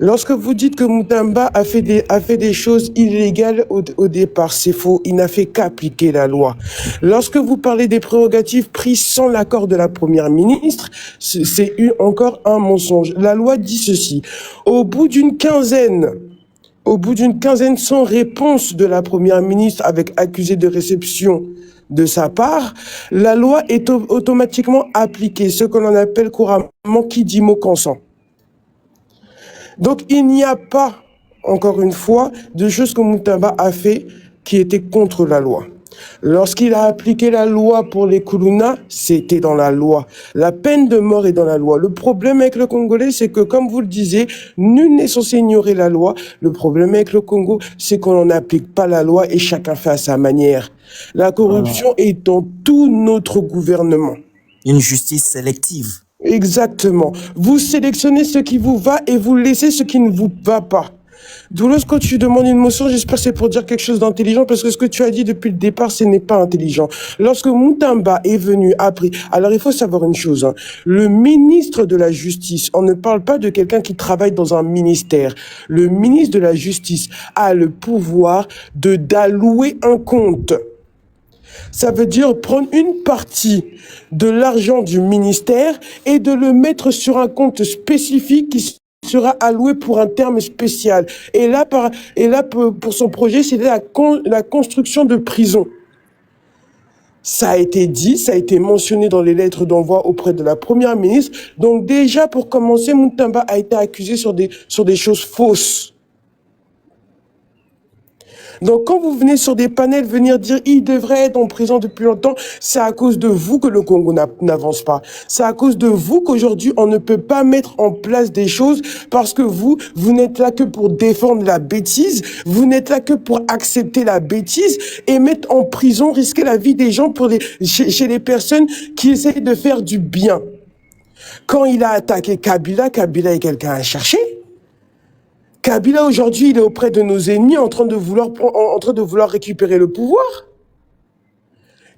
lorsque vous dites que Moutamba a fait des choses illégales au départ, c'est faux. Il n'a fait qu'appliquer la loi. Lorsque vous parlez des prérogatives prises sans l'accord de la première ministre, c'est encore un mensonge. La loi dit ceci. Au bout d'une quinzaine sans réponse de la première ministre avec accusé de réception de sa part, la loi est automatiquement appliquée, ce que l'on appelle couramment qui dit mot consent. Donc il n'y a pas, encore une fois, de choses que Moutamba a fait qui étaient contre la loi. Lorsqu'il a appliqué la loi pour les Kuluna, c'était dans la loi. La peine de mort est dans la loi. Le problème avec le Congolais, c'est que, comme vous le disiez, nul n'est censé ignorer la loi. Le problème avec le Congo, c'est qu'on n'applique pas la loi et chacun fait à sa manière. La corruption est dans tout notre gouvernement. Une justice sélective. Exactement. Vous sélectionnez ce qui vous va et vous laissez ce qui ne vous va pas. Doulos, quand tu demandes une motion, j'espère que c'est pour dire quelque chose d'intelligent, parce que ce que tu as dit depuis le départ, ce n'est pas intelligent. Lorsque Moutamba est venu après, alors il faut savoir une chose, hein, le ministre de la Justice, on ne parle pas de quelqu'un qui travaille dans un ministère. Le ministre de la Justice a le pouvoir d'allouer un compte. Ça veut dire prendre une partie de l'argent du ministère et de le mettre sur un compte spécifique qui sera alloué pour un terme spécial. Et là, pour son projet, c'est la construction de prisons. Ça a été dit, ça a été mentionné dans les lettres d'envoi auprès de la première ministre. Donc déjà, pour commencer, Moutamba a été accusé sur des choses fausses. Donc, quand vous venez sur des panels venir dire il devrait être en prison depuis longtemps, c'est à cause de vous que le Congo n'avance pas. C'est à cause de vous qu'aujourd'hui, on ne peut pas mettre en place des choses parce que vous n'êtes là que pour défendre la bêtise, vous n'êtes là que pour accepter la bêtise et mettre en prison, risquer la vie des gens chez les personnes qui essayent de faire du bien. Quand il a attaqué Kabila est quelqu'un à chercher. Kabila, aujourd'hui, il est auprès de nos ennemis en train de vouloir récupérer le pouvoir.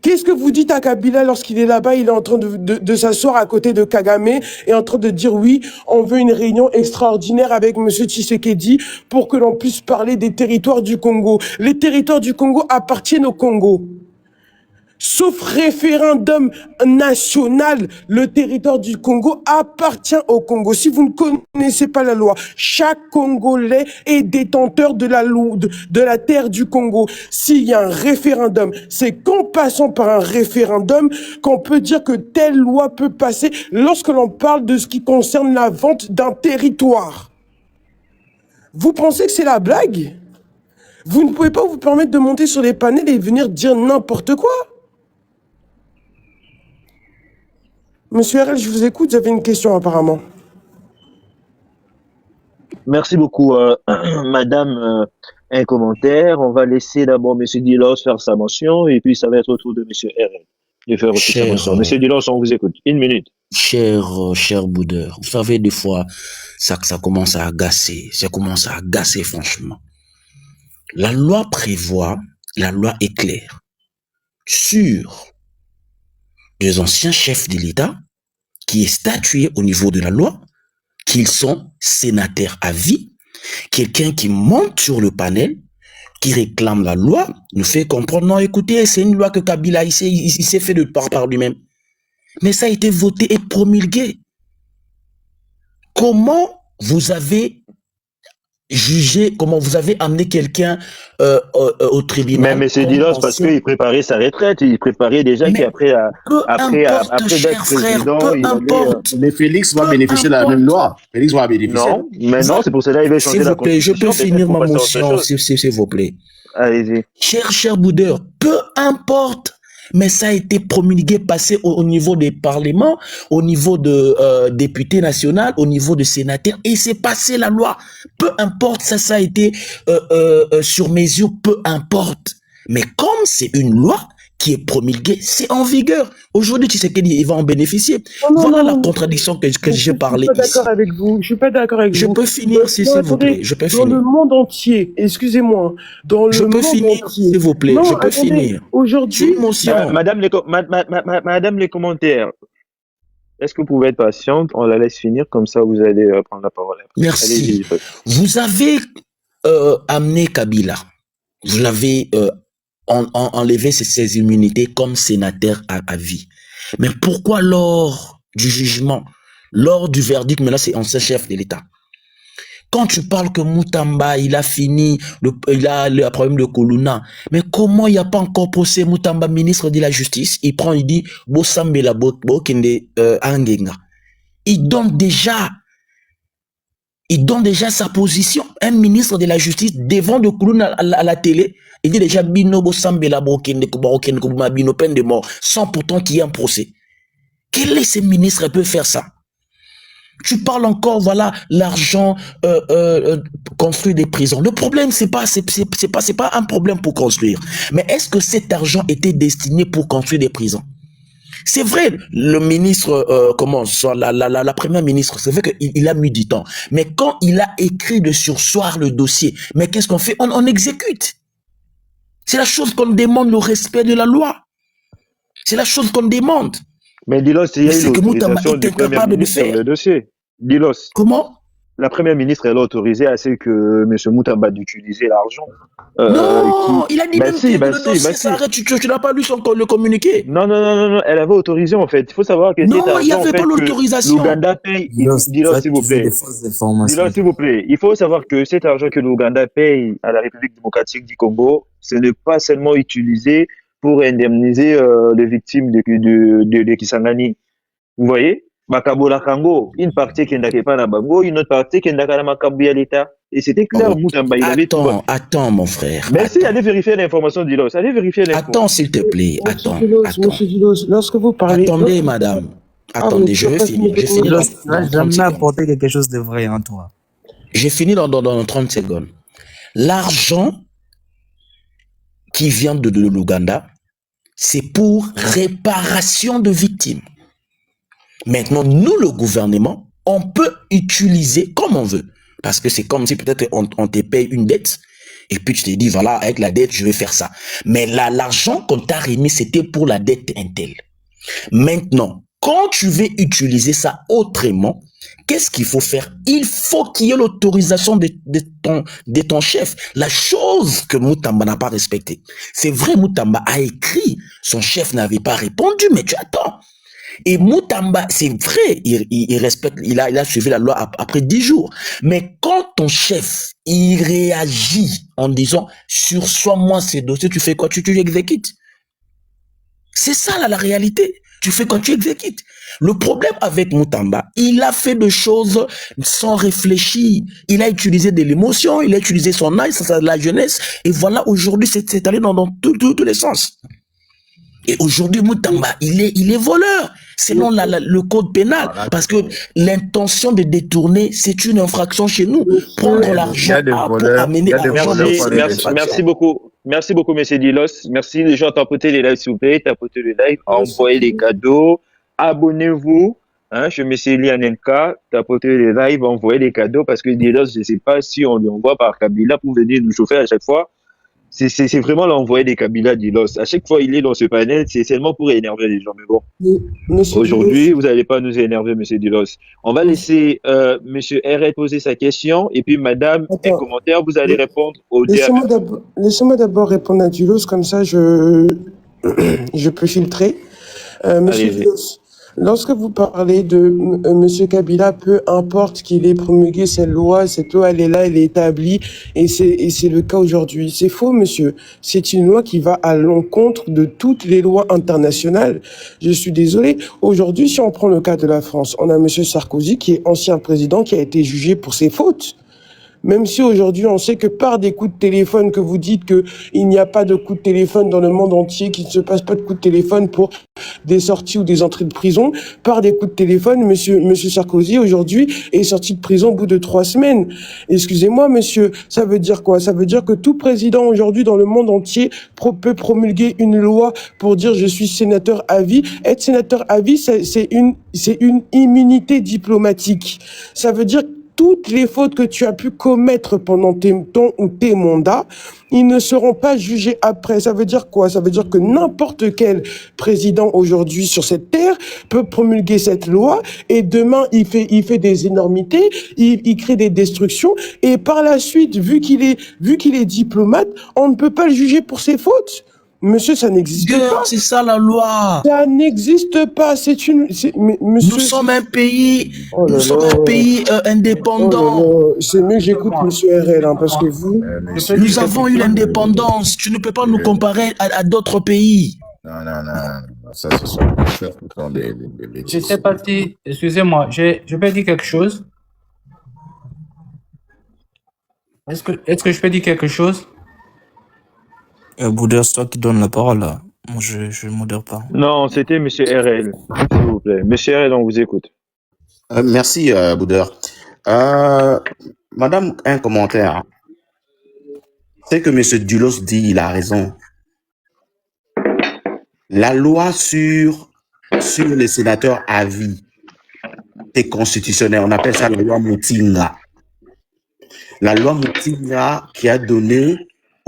Qu'est-ce que vous dites à Kabila lorsqu'il est là-bas, il est en train de s'asseoir à côté de Kagame et en train de dire oui, on veut une réunion extraordinaire avec Monsieur Tshisekedi pour que l'on puisse parler des territoires du Congo. Les territoires du Congo appartiennent au Congo. Sauf référendum national, le territoire du Congo appartient au Congo. Si vous ne connaissez pas la loi, chaque Congolais est détenteur de la loi, de la terre du Congo. S'il y a un référendum, c'est qu'en passant par un référendum qu'on peut dire que telle loi peut passer lorsque l'on parle de ce qui concerne la vente d'un territoire. Vous pensez que c'est la blague? Vous ne pouvez pas vous permettre de monter sur les panels et venir dire n'importe quoi. Monsieur RL, je vous écoute, vous avez une question apparemment. Merci beaucoup, madame. Un commentaire. On va laisser d'abord monsieur Dilos faire sa mention et puis ça va être au tour de monsieur RL de faire aussi sa mention. Monsieur Dilos, on vous écoute. Une minute. Cher Boudeur, vous savez, des fois, ça commence à agacer. Ça commence à agacer, franchement. La loi prévoit, la loi est claire sur les anciens chefs de l'État qui est statué au niveau de la loi, qu'ils sont sénateurs à vie. Quelqu'un qui monte sur le panel, qui réclame la loi, nous fait comprendre, non, écoutez, c'est une loi que Kabila, il s'est fait de par lui-même. Mais ça a été voté et promulgué. Comment vous avez jugé, comment vous avez amené quelqu'un au tribunal? Mais M. Dilos, parce qu'il préparait sa retraite, il préparait déjà qu'après d'être président, il importe. Mais Félix va bénéficier de la même loi. Félix va bénéficier. Non, mais non, c'est pour cela qu'il va changer la constitution. Je peux finir ma motion, s'il vous plaît. Allez-y. Cher Boudeur, peu importe. Mais ça a été promulgué, passé au niveau des parlements, au niveau de députés nationaux, au niveau de sénateurs, et c'est passé la loi. Peu importe, ça a été sur mesure, peu importe. Mais comme c'est une loi qui est promulguée, c'est en vigueur. Aujourd'hui, tu sais qu'il va en bénéficier. Voilà la contradiction que j'ai parlé ici. Je suis pas d'accord avec vous. Je peux finir, s'il vous plaît. Je peux finir. Dans le monde entier, excusez-moi, dans le monde entier. S'il vous plaît, je peux finir. Aujourd'hui, madame les commentaires. Est-ce que vous pouvez être patiente? On la laisse finir, comme ça vous allez prendre la parole. Merci. Vous avez amené Kabila. Vous l'avez enlevé ses immunités comme sénateur à vie. Mais pourquoi lors du jugement, lors du verdict, maintenant c'est ancien chef de l'État? Quand tu parles que Moutamba, il a fini, il a le problème de Koluna, mais comment il n'y a pas encore procès Moutamba, ministre de la Justice? Il prend, il dit, Bosambela Bokende Angenga. Il donne déjà sa position. Un ministre de la Justice devant de Koluna à la télé, il dit déjà Bino Bosambela Bokende Bino peine de mort, sans pourtant qu'il y ait un procès. Quel est ce ministre qui peut faire ça? Tu parles encore, voilà, l'argent construire des prisons. Le problème, c'est pas un problème pour construire. Mais est-ce que cet argent était destiné pour construire des prisons? C'est vrai, le ministre, la première ministre, c'est vrai qu'il a mis du temps. Mais quand il a écrit de sursoir le dossier, mais qu'est-ce qu'on fait? On exécute. C'est la chose qu'on demande, le respect de la loi. C'est la chose qu'on demande. Mais Dilos, il y a eu l'autorisation du Premier ministre sur le dossier. Dilos. Comment? La Première ministre, elle a autorisé à ce que M. Moutamba d'utiliser l'argent. Non, il a dit même que le dossier s'arrête. Tu n'as pas lu le communiqué? Non, elle avait autorisé en fait. Il faut savoir que non, il n'y avait pas l'autorisation. L'Ouganda paye. Dilos, s'il vous plaît. Dilos, s'il vous plaît. Il faut savoir que cet argent que l'Ouganda paye à la République démocratique du Congo, ce n'est pas seulement utilisé pour indemniser les victimes de Kisangani. Vous voyez? Makabola Kango, une partie qui n'a pas la bango, une autre partie qui n'a pas la Makabouya l'État. Et c'était clair, Moutamba, il avait tout. Attends, mon frère. Merci, allez vérifier l'information, Dilos. Allez vérifier l'information. Attends, s'il te plaît. Attends. Monsieur Dilos, lorsque vous parlez. Attendez, madame. Attendez, je vais finir. J'aimerais apporter quelque chose de vrai en toi. J'ai fini dans 30 secondes. L'argent qui vient de l'Ouganda, c'est pour réparation de victimes. Maintenant, nous, le gouvernement, on peut utiliser comme on veut. Parce que c'est comme si peut-être on te paye une dette, et puis tu te dis, voilà, avec la dette, je vais faire ça. Mais l'argent qu'on t'a remis, c'était pour la dette Intel. Maintenant, quand tu veux utiliser ça autrement, Qu'est-ce qu'il faut faire? Il faut qu'il y ait l'autorisation de ton chef. La chose que Moutamba n'a pas respectée. C'est vrai, Moutamba a écrit, son chef n'avait pas répondu, mais tu attends. Et Moutamba, c'est vrai, il respecte, il a suivi la loi après 10 jours. Mais quand ton chef, il réagit en disant, sursois-moi ces dossiers, tu fais quoi? Tu exécutes. C'est ça, là, la réalité. Tu fais quoi? Tu exécutes. Le problème avec Moutamba, il a fait des choses sans réfléchir. Il a utilisé de l'émotion, il a utilisé son âge, la jeunesse. Et voilà, aujourd'hui, c'est allé dans tous les sens. Et aujourd'hui, Moutamba, il est voleur, selon le code pénal. Parce que l'intention de détourner, c'est une infraction chez nous. Prendre l'argent pour amener l'argent. Merci beaucoup. Merci beaucoup, monsieur Dilos. Merci les gens, tapotez les lives, s'il vous plaît. Tapotez les lives, envoyez les cadeaux. Abonnez-vous. Hein, chez monsieur Lianenka, tapotez les lives, envoyez les cadeaux. Parce que Dilos, je ne sais pas si on lui envoie par Kabila pour venir nous chauffer à chaque fois. C'est vraiment l'envoyé des Kabila Dilos. À chaque fois il est dans ce panel, c'est seulement pour énerver les gens. Mais bon, aujourd'hui, vous n'allez pas nous énerver, monsieur Dilos. On va laisser monsieur RL poser sa question et puis madame, un commentaire, vous allez répondre au dernier. Laissez-moi d'abord répondre à Dilos, comme ça je peux filtrer. Monsieur Dilos, lorsque vous parlez de Monsieur Kabila, peu importe qu'il ait promulgué cette loi elle est là, elle est établie, et c'est le cas aujourd'hui. C'est faux, monsieur. C'est une loi qui va à l'encontre de toutes les lois internationales. Je suis désolé. Aujourd'hui, si on prend le cas de la France, on a Monsieur Sarkozy, qui est ancien président, qui a été jugé pour ses fautes. Même si aujourd'hui on sait que par des coups de téléphone, que vous dites que il n'y a pas de coups de téléphone dans le monde entier, qu'il ne se passe pas de coups de téléphone pour des sorties ou des entrées de prison, par des coups de téléphone, monsieur Sarkozy aujourd'hui est sorti de prison au bout de 3 semaines. Excusez-moi, monsieur, ça veut dire quoi? Ça veut dire que tout président aujourd'hui dans le monde entier peut promulguer une loi pour dire je suis sénateur à vie. Être sénateur à vie, c'est une immunité diplomatique. Ça veut dire toutes les fautes que tu as pu commettre pendant tes mandats, ils ne seront pas jugés après. Ça veut dire quoi? Ça veut dire que n'importe quel président aujourd'hui sur cette terre peut promulguer cette loi et demain il fait des énormités, il crée des destructions et par la suite, vu qu'il est diplomate, on ne peut pas le juger pour ses fautes. Monsieur, ça n'existe pas. C'est ça la loi. Ça n'existe pas. Monsieur, nous sommes un pays, indépendant. C'est mieux que j'écoute monsieur RL, hein, parce que vous... Nous avons eu l'indépendance. Tu ne peux pas nous comparer à d'autres pays. Non. Ça, ce sont des bêtises. Je sais pas si... Excusez-moi, je peux dire quelque chose? Est-ce que je peux dire quelque chose? Boudeur, c'est toi qui donne la parole, là. Moi, je ne modère pas. Non, c'était monsieur RL, s'il vous plaît. Monsieur RL, on vous écoute. Merci, Boudeur. Madame, un commentaire. C'est que monsieur Dulos dit, il a raison. La loi sur les sénateurs à vie, c'est constitutionnel. On appelle ça la loi Mutinga. La loi Mutinga qui a donné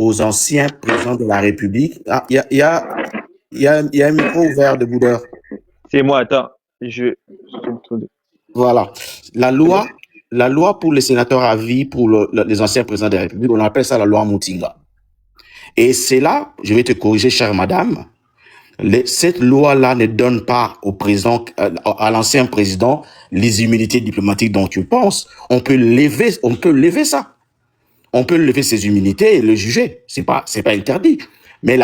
aux anciens présidents de la République. Il y a un micro ouvert de Boudeur. C'est moi, attends. Voilà. La loi pour les sénateurs à vie, pour les anciens présidents de la République, on appelle ça la loi Mutinga. Et c'est là, je vais te corriger, chère madame, cette loi-là ne donne pas au président, à l'ancien président, les immunités diplomatiques dont tu penses. On peut lever ça. On peut lever ses immunités et le juger. C'est pas interdit. Mais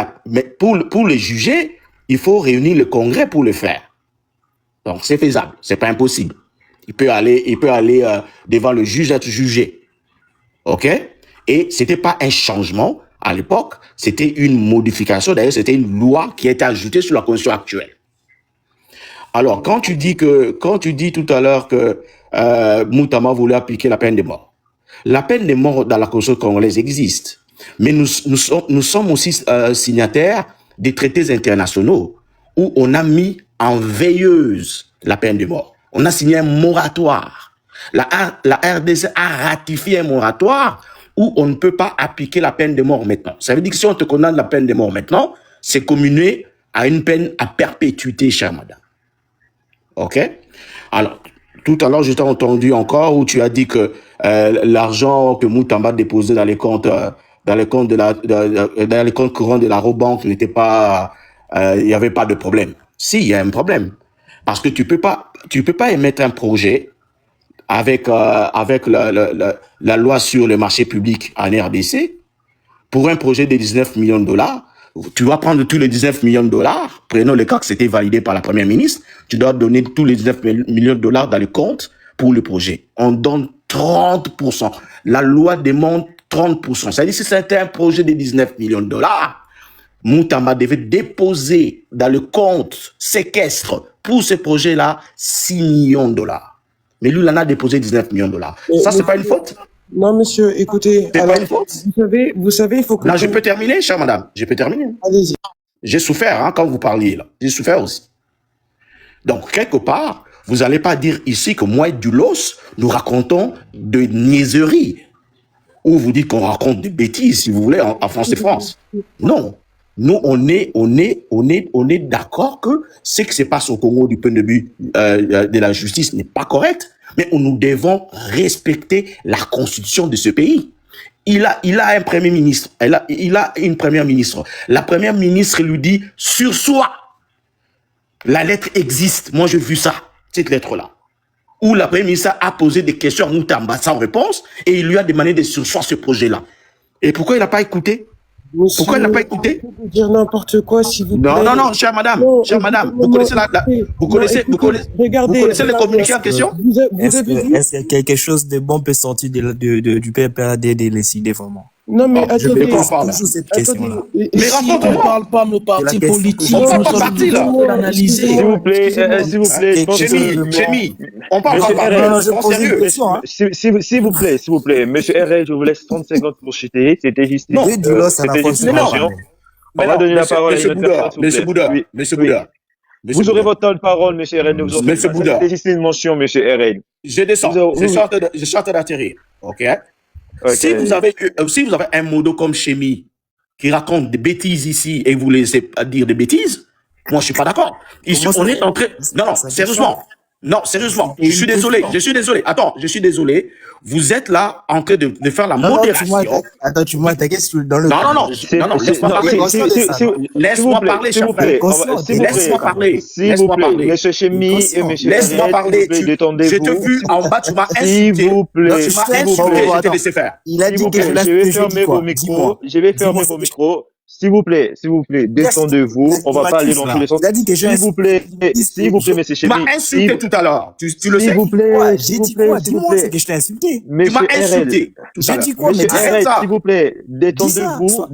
pour le juger, il faut réunir le Congrès pour le faire. Donc, c'est faisable. C'est pas impossible. Il peut aller devant le juge être jugé. OK? Et c'était pas un changement à l'époque. C'était une modification. D'ailleurs, c'était une loi qui a été ajoutée sur la Constitution actuelle. Alors, quand tu dis tout à l'heure que Moutamba voulait appliquer la peine de mort, la peine de mort dans la Constitution congolaise existe, mais nous sommes aussi signataires des traités internationaux où on a mis en veilleuse la peine de mort. On a signé un moratoire. La RDC a ratifié un moratoire où on ne peut pas appliquer la peine de mort maintenant. Ça veut dire que si on te condamne la peine de mort maintenant, c'est communé à une peine à perpétuité, chère madame. OK? Alors, Tout à l'heure, je t'ai entendu encore où tu as dit que l'argent que Moutamba déposait dans les comptes, dans les comptes dans les comptes courants de la Robank n'était pas, il n'y avait pas de problème. Si, il y a un problème. Parce que tu peux pas émettre un projet avec la loi sur le marché public en RDC pour un projet de 19 millions de dollars. Tu vas prendre tous les 19 millions de dollars. Prenons le cas que c'était validé par la première ministre. Tu dois donner tous les 19 millions de dollars dans le compte pour le projet. On donne 30%. La loi demande 30%. C'est-à-dire si c'était un projet de 19 millions de dollars, Moutamba devait déposer dans le compte séquestre pour ce projet-là 6 millions de dollars. Mais lui, il en a déposé 19 millions de dollars. Ça, c'est pas une faute? Non, monsieur, écoutez. C'est pas une faute? Vous savez, il faut que... Là, je peux terminer, chère madame. Je peux terminer. Allez-y. J'ai souffert, hein, quand vous parliez, là. J'ai souffert aussi. Donc, quelque part, vous n'allez pas dire ici que moi et Dulos, nous racontons de niaiseries. Ou vous dites qu'on raconte des bêtises, si vous voulez, en France et France. Non. Nous, on est d'accord que ce qui se passe au Congo du point de vue de la justice n'est pas correct, mais nous devons respecter la constitution de ce pays. Il a un premier ministre, il a une première ministre. La première ministre lui dit sur soi. La lettre existe. Moi, j'ai vu ça, cette lettre-là. Où la première ministre a posé des questions à Moutamba sans réponse et il lui a demandé de sursoir ce projet-là. Et pourquoi il n'a pas écouté? Monsieur, pourquoi il n'a pas écouté? Vous dire n'importe quoi, s'il vous plaît. Non, chère madame, vous connaissez les communiqués en question? Est-ce que quelque chose de bon peut sortir du PPRD de décider vraiment? Non, mais je attendez, pose toujours cette question-là. Mais on ne parle pas nos partis politiques, nous sommes l'analyser. S'il vous plaît, Chémy, on parle pas. Non, je pose une question. S'il vous plaît, monsieur RL, je vous laisse 30 secondes pour chuter. C'était juste Non, c'était juste une mention. On va donner la parole à une autre personne. Monsieur Bouddha. Vous aurez votre temps de parole, monsieur RL. Monsieur Bouddha. C'était juste une mention, monsieur RL. Je descends. Je suis en train d'atterrir. OK? Si vous avez un modo comme Chémy qui raconte des bêtises ici et vous laissez dire des bêtises, moi je suis pas d'accord. Ici on est en train... Non, sérieusement. Je suis désolé. Attends, je suis désolé. Vous êtes là en train de faire la modération. Attends, tu m'as attaqué dans le... Non, laisse-moi parler. Laisse-moi parler, s'il vous plaît. Laisse-moi parler. Monsieur Chémy et monsieur laisse-moi parler. Je te vu en bas, tu m'as insulté. S'il vous plaît. Tu m'as insulté, je t'ai laissé faire. Il a dit que je vais fermer vos micros. S'il vous plaît, détendez-vous. On va pas aller dans tous les sens. Il a dit que s'il vous plaît, monsieur Chémy. Tu m'as insulté tout à l'heure. Tu le sais. S'il vous plaît, j'ai dit quoi? Dis-moi, c'est que je t'ai insulté. Tu m'as insulté. J'ai dit quoi? Monsieur RL, s'il vous plaît, détendez-vous.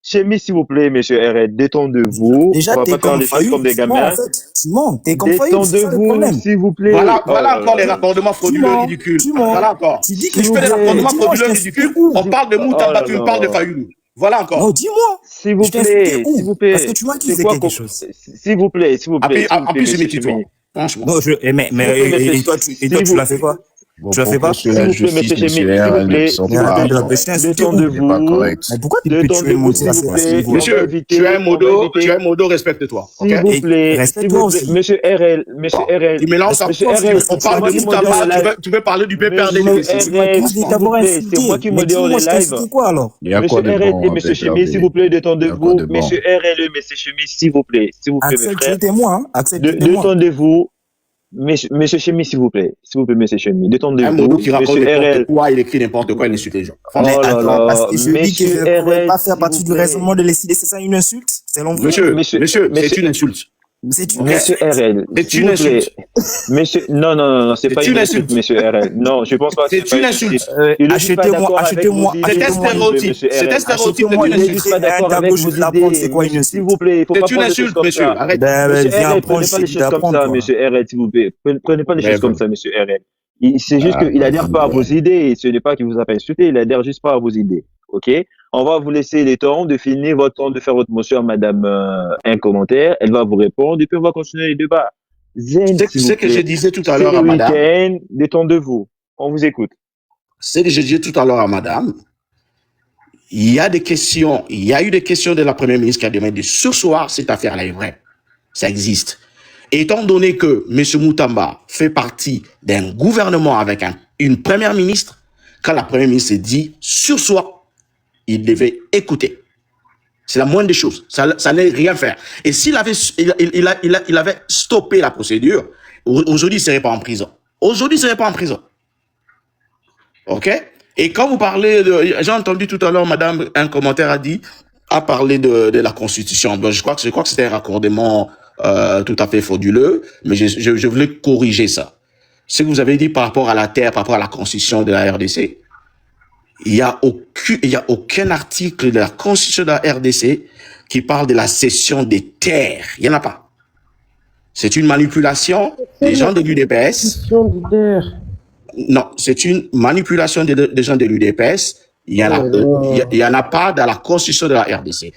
Chémy, s'il vous plaît, monsieur RL, détendez-vous. Déjà, on va pas faire les choses comme des gamins. Simon, t'es comme Fayoum, détendez-vous, s'il vous plaît. Voilà encore les raccordements frauduleux ridicules. Voilà encore. Tu dis que je fais des raccordements frauduleux ridicules. On parle de Moutamba, tu me parles de Fayoum. Voilà encore. Non, dis-moi. S'il vous plaît. Parce que tu m'as accusé quelque chose. S'il vous plaît. En plus, je m'étude. Franchement. Non, et toi, tu l'as fait quoi? Tu l'as fait pas? S'il vous plaît, monsieur Chémy, s'il vous plaît. Détendez-vous. Mais pourquoi tu peux tuer mon Monsieur, tu as un modo, respecte-toi. S'il vous plaît. Monsieur RL. Tu mélanges ça. On parle de Moutamba, tu veux parler du PPRD. C'est moi qui modère les lives. Quoi alors? Monsieur RL et monsieur Chémy, s'il vous plaît, détendez-vous. Monsieur RL et monsieur Chémy, s'il vous plaît, mes frères. Acceptez-moi. Détendez-vous. Monsieur Chémy, s'il vous plaît, monsieur Chémy, détendez-vous. Un modo qui raconte n'importe quoi, il écrit n'importe quoi, il insulte les gens. Parce que je dis que je ne pourrais pas faire partie du raisonnement de l'ECD, c'est ça une insulte? C'est l'envoi. Monsieur, c'est une insulte. Monsieur RL, c'est une insulte. Monsieur, non, c'est pas une insulte, monsieur RL. Non, je pense pas. C'est une insulte. Achetez-moi. C'est un stéréotype. C'est un stéréotype. C'est quoi une insulte? S'il vous plaît, il faut pas prendre les choses comme ça. Arrête. Monsieur RL, prenez pas les choses comme ça, monsieur RL, s'il vous plaît. Prenez pas les choses comme ça, monsieur RL. C'est juste qu'il adhère pas à vos idées. Ce n'est pas qu'il vous a pas insulté, il adhère juste pas à vos idées. OK? On va vous laisser le temps de finir votre temps de faire votre motion à madame un commentaire. Elle va vous répondre et puis on va continuer les débats. C'est ce que je disais tout à l'heure à madame. Détendez-vous. On vous écoute. C'est ce que je disais tout à l'heure à madame. Il y a eu des questions de la première ministre qui a demandé de sursoir cette affaire-là est vraie. Ça existe. Étant donné que M. Moutamba fait partie d'un gouvernement avec une première ministre, quand la première ministre dit sur soi, il devait écouter. C'est la moindre des choses. Ça n'est rien faire. Et s'il avait, il avait stoppé la procédure, aujourd'hui, il ne serait pas en prison. Aujourd'hui, il ne serait pas en prison. OK? Et quand vous parlez de... J'ai entendu tout à l'heure, madame, un commentaire a parlé de la Constitution. Donc, je crois que c'était un raccordement tout à fait frauduleux, mais je voulais corriger ça. Ce que vous avez dit par rapport à la terre, par rapport à la Constitution de la RDC, il y a aucun article de la Constitution de la RDC qui parle de la cession des terres. Il n'y en a pas. C'est une manipulation des gens de l'UDPS. Non, c'est une manipulation des gens de l'UDPS. Il y en a pas dans la Constitution de la RDC.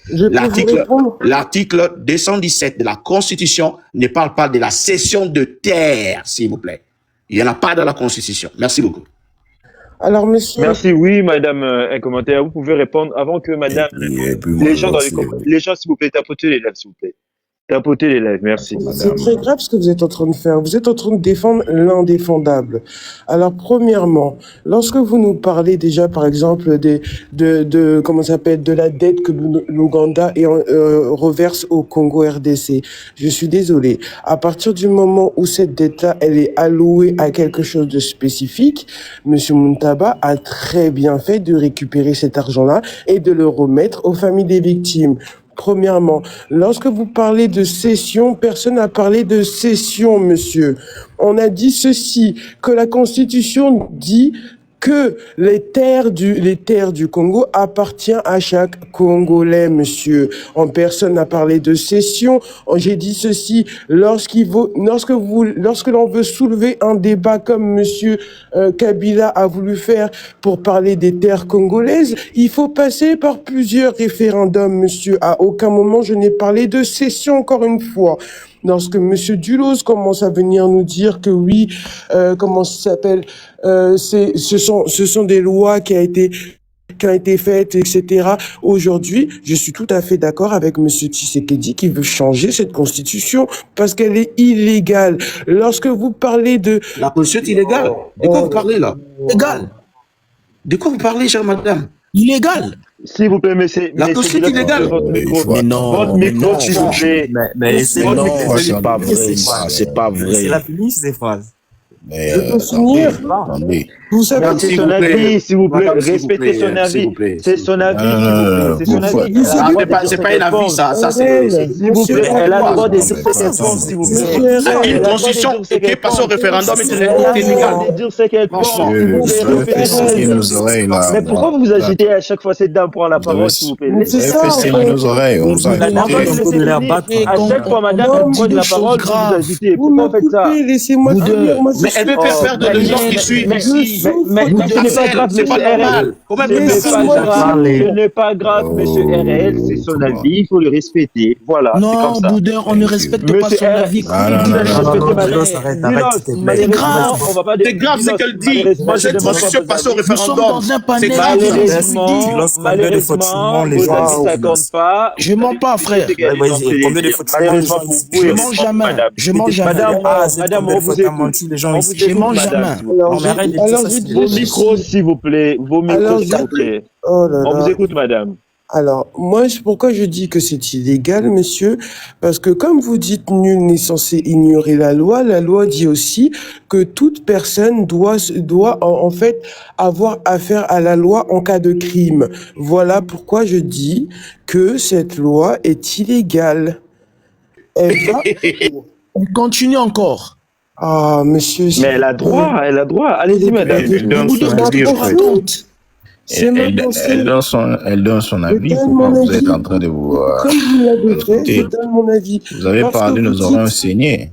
L'article 217 de la Constitution ne parle pas de la cession de terres, s'il vous plaît. Il n'y en a pas dans la Constitution. Merci beaucoup. Alors, monsieur... Merci, oui, madame, un commentaire. Vous pouvez répondre avant que madame... les gens, s'il vous plaît, tapotez les lèvres, s'il vous plaît. Tapotez les lèvres, merci. C'est très grave ce que vous êtes en train de faire. Vous êtes en train de défendre l'indéfendable. Alors, premièrement, lorsque vous nous parlez déjà, par exemple, comment ça s'appelle, de la dette que l'Ouganda reverse au Congo RDC, je suis désolé. À partir du moment où cette dette-là, elle est allouée à quelque chose de spécifique, Monsieur Moutamba a très bien fait de récupérer cet argent-là et de le remettre aux familles des victimes. Premièrement, lorsque vous parlez de cession, personne n'a parlé de cession, monsieur. On a dit ceci, que la Constitution dit que les terres du Congo appartiennent à chaque Congolais, monsieur. Personne n'a parlé de cession. J'ai dit ceci, lorsque l'on veut soulever un débat comme monsieur Kabila a voulu faire pour parler des terres congolaises, il faut passer par plusieurs référendums, monsieur. À aucun moment je n'ai parlé de cession, encore une fois. Lorsque monsieur Dulos commence à venir nous dire que oui, comment ça s'appelle, ce sont des lois qui ont été faites, etc. Aujourd'hui, je suis tout à fait d'accord avec monsieur Tshisekedi qui veut changer cette constitution parce qu'elle est illégale. Lorsque vous parlez de... La constitution est illégale. De quoi vous parlez là? Légal. De quoi vous parlez, chère madame? Illégal. S'il vous plaît, monsieur. La constitution est illégale. Mais non. Votre micro, s'il vous plaît. Mais c'est pas vrai. C'est pas vrai. C'est la publique, ces phrases. Mais, je peux finir. Vous savez, c'est son avis, s'il vous plaît. Respectez son avis. C'est son avis, s'il vous plaît. C'est son avis. C'est pas un avis, ça. S'il vous plaît, elle a le droit de dire ce qu'elle pense, s'il vous plaît. Une constitution qui est passée au référendum est illégale. De dire ce qu'elle pense. Mais pourquoi vous vous agitez à chaque fois cette dame prend la parole, s'il vous plaît? C'est ça. nos oreilles. À chaque fois, madame, elle prend la parole, vous vous agitez. Pourquoi vous faites ça? Laissez-moi finir. Mais elle veut faire perdre les gens qui suivent ici. Mais ce n'est pas grave, c'est pas normal. Ce n'est pas grave, monsieur RL, c'est son avis, il faut le respecter. Voilà. Non, Boudin, on ne respecte pas son avis. C'est grave. C'est grave ce qu'elle dit. Moi, cette constitution passe au référendum. C'est grave. Malheureusement, les gens ne s'accordent pas. Je mens pas, frère. Malheureusement, vous pouvez. Je mens jamais. Je mens jamais. Madame, on vous écoute. Je mange jamais. Vos micros, s'il vous plaît. Vos micros, s'il vous plaît. On vous écoute, madame. Alors, moi, pourquoi je dis que c'est illégal, monsieur? Parce que comme vous dites, nul n'est censé ignorer la loi dit aussi que toute personne doit en fait avoir affaire à la loi en cas de crime. Voilà pourquoi je dis que cette loi est illégale. On continue encore. Ah, monsieur... Mais elle a droit. Allez-y, madame. Elle donne son avis. Pourquoi vous êtes en train de vous... Comme vous l'avez fait, je donne mon avis. Vous avez parlé, nous aurons enseigné.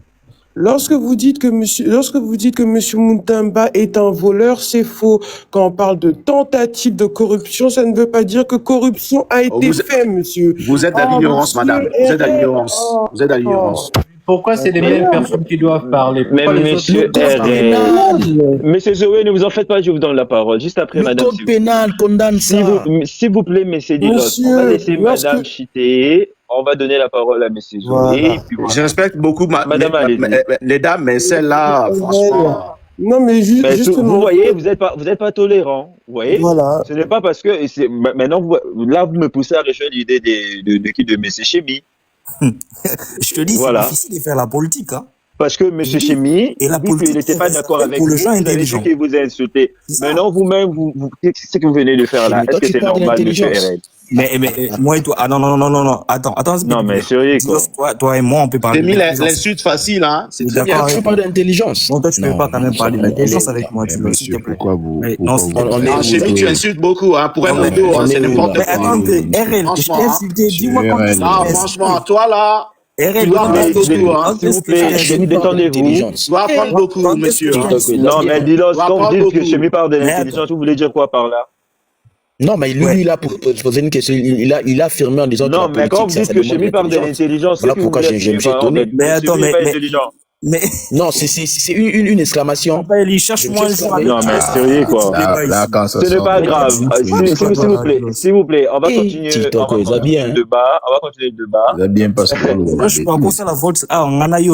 Lorsque vous dites que monsieur Moutamba est un voleur, c'est faux. Quand on parle de tentative de corruption, ça ne veut pas dire que corruption a été faite, monsieur. Vous êtes à l'ignorance, madame. Vous êtes à l'ignorance. Pourquoi c'est les mêmes personnes qui doivent parler? Même monsieur Monsieur Zoé, ne vous en faites pas, je vous donne la parole. Juste après, madame. Le code pénal condamne ça. S'il vous plaît, monsieur Dilos, on va laisser madame chiter. on va donner la parole à M. Zoé. Voilà. Puis voilà. Je respecte beaucoup Madame, allez-y. les dames, mais celle-là, franchement. Non, mais Mais justement. vous voyez, vous êtes pas tolérant. Vous voyez, Voilà. ce n'est pas parce que maintenant là vous me poussez à rejoindre l'idée de M. Chemi. Je te dis, Voilà. c'est difficile de faire la politique. Hein. Parce que M. Chemi, Et la vu politique, qu'il n'était pas d'accord avec pour vous, le gens vous avez dit intelligents. qu'il vous a insulté. C'est ça. Maintenant, vous-même, qu'est-ce que vous venez de faire là? Mais Est-ce toi, que tu c'est parles normal, M. d'intelligence. RL? Mais moi et toi, ah non, attends. Non, mais sérieux, quoi. Toi et moi, on peut parler J'ai mis d'intelligence. l'insulte facile, hein. C'est Oui, très bien. d'accord. Tu parles d'intelligence. Non, toi, tu ne peux pas quand même parler d'intelligence avec moi, Mais tu veux, s'il te monsieur, plaît. pourquoi vous... Mais pourquoi non, vous- s'il te plaît. On est Non, où, chez là? lui, tu insultes beaucoup, hein. Pour un Non, mais modo, on hein, est c'est où, n'importe là? Mais quoi. attends, RL, je Franchement, t'ai hein. insulté, dis-moi quand est-ce que Non, je t'ai franchement, insulté. toi là, RL, tu dois quand apprendre est-ce que je beaucoup, hein. S'il vous plaît, Chemi, détendez-vous. Tu dois apprendre beaucoup, Quand est-ce que monsieur. je hein. t'ai insulté? Non, mais dis-le, Tu dois quand vous apprendre dites que beaucoup. Chemi parle de Mais l'intelligence, attends. vous voulez dire quoi par là? Non, mais lui, Ouais. il a posé une question. Il a affirmé en disant que Non, la mais quand politique, vous dites ça que demande Chemi parle de l'intelligence. l'intelligence, Voilà c'est que vous pourquoi voulez je me suis étonné. Mais attends, Chemi n'est pas mais- intelligent. Mais, Non, c'est une exclamation. Papa Eli, cherche-moi un jour avec Non, mais toi. sérieux, quoi. Là, quand ça Ce n'est sort pas de- grave. S'il vous plaît, on va Eh, continuer TikTok, ils le habillent, hein. débat. On va continuer le débat. Vous avez bien passé par le Moi, je suis pas pour ça la vote. Ah, on en a eu,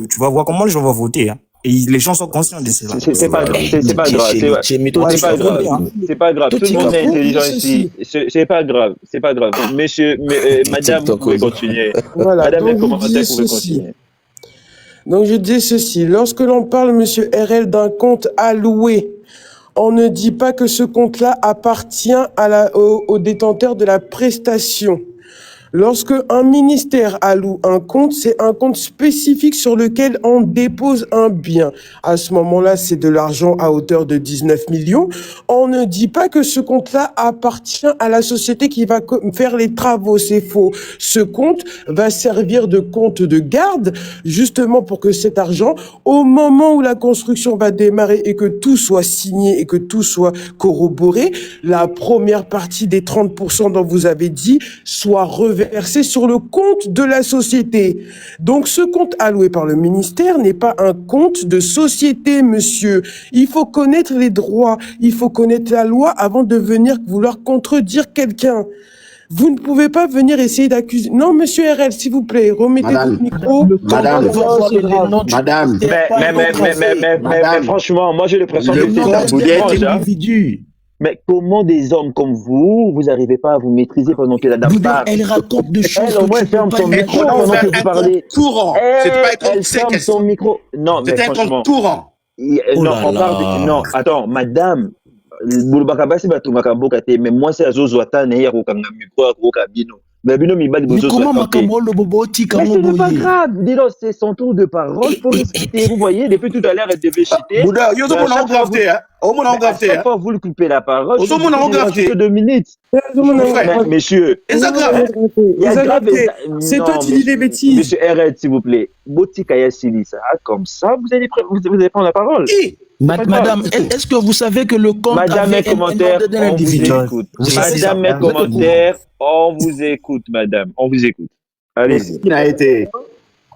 tu vas voir comment les gens vont voter. Hein. Et les gens sont conscients de cela. C'est pas grave. C'est pas grave. C'est pas grave. C'est pas grave. Tout le monde est intelligent ici. C'est pas grave. C'est pas grave. Monsieur, madame, vous pouvez continuer. Voilà. Madame, Donc, comment je vous dis pouvez ceci. continuer? Donc, je dis ceci. Lorsque l'on parle, monsieur RL, d'un compte alloué, on ne dit pas que ce compte-là appartient au détenteur de la prestation. Lorsque un ministère alloue un compte, c'est un compte spécifique sur lequel on dépose un bien. À ce moment-là, c'est de l'argent à hauteur de 19 millions. On ne dit pas que ce compte-là appartient à la société qui va faire les travaux. C'est faux. Ce compte va servir de compte de garde, justement pour que cet argent, au moment où la construction va démarrer et que tout soit signé et que tout soit corroboré, la première partie des 30% dont vous avez dit soit reversée sur le compte de la société. Donc, ce compte alloué par le ministère n'est pas un compte de société, monsieur. Il faut connaître les droits, il faut connaître la loi avant de venir vouloir contredire quelqu'un. Vous ne pouvez pas venir essayer d'accuser. Non, monsieur RL, s'il vous plaît, remettez votre micro. Madame, mais franchement, moi j'ai l'impression que c'est individu. Mais comment des hommes comme vous n'arrivez pas à vous maîtriser pendant que la dame parle? Elle raconte des choses. Elle, au moins, ferme son micro pendant que vous parlez. courant. C'est pas un Elle compte ferme séquestre. son micro. Non, mais C'est un franchement. compte courant. Non, on parle de... Non, attends, madame. Mais moi, c'est Azozwata, Neya, Rokanga, Miko, Rokabino. Mais comment Makambo le Boboti, mais ce n'est pas grave. Dis-donc, c'est son tour de parole. Il faut respecter. Vous voyez, depuis tout à l'heure, elle devait chuter. Bouddha, yo, À chaque fois, vous lui coupez la parole. Au moins, on a que 2 minutes. Mais, monsieur, Et ça grave. il y a grave. C'est toi Non, qui dis des bêtises. Monsieur RL, s'il vous plaît. Botikaya Silisa, comme ça, vous allez prendre la parole. Madame, est-ce que vous savez que le compte Madame, avait un commentaire, ordre d'un on vous individu? écoute. Madame, un commentaire, on vous écoute, madame. On vous écoute. Allez-y. Qui n'a été.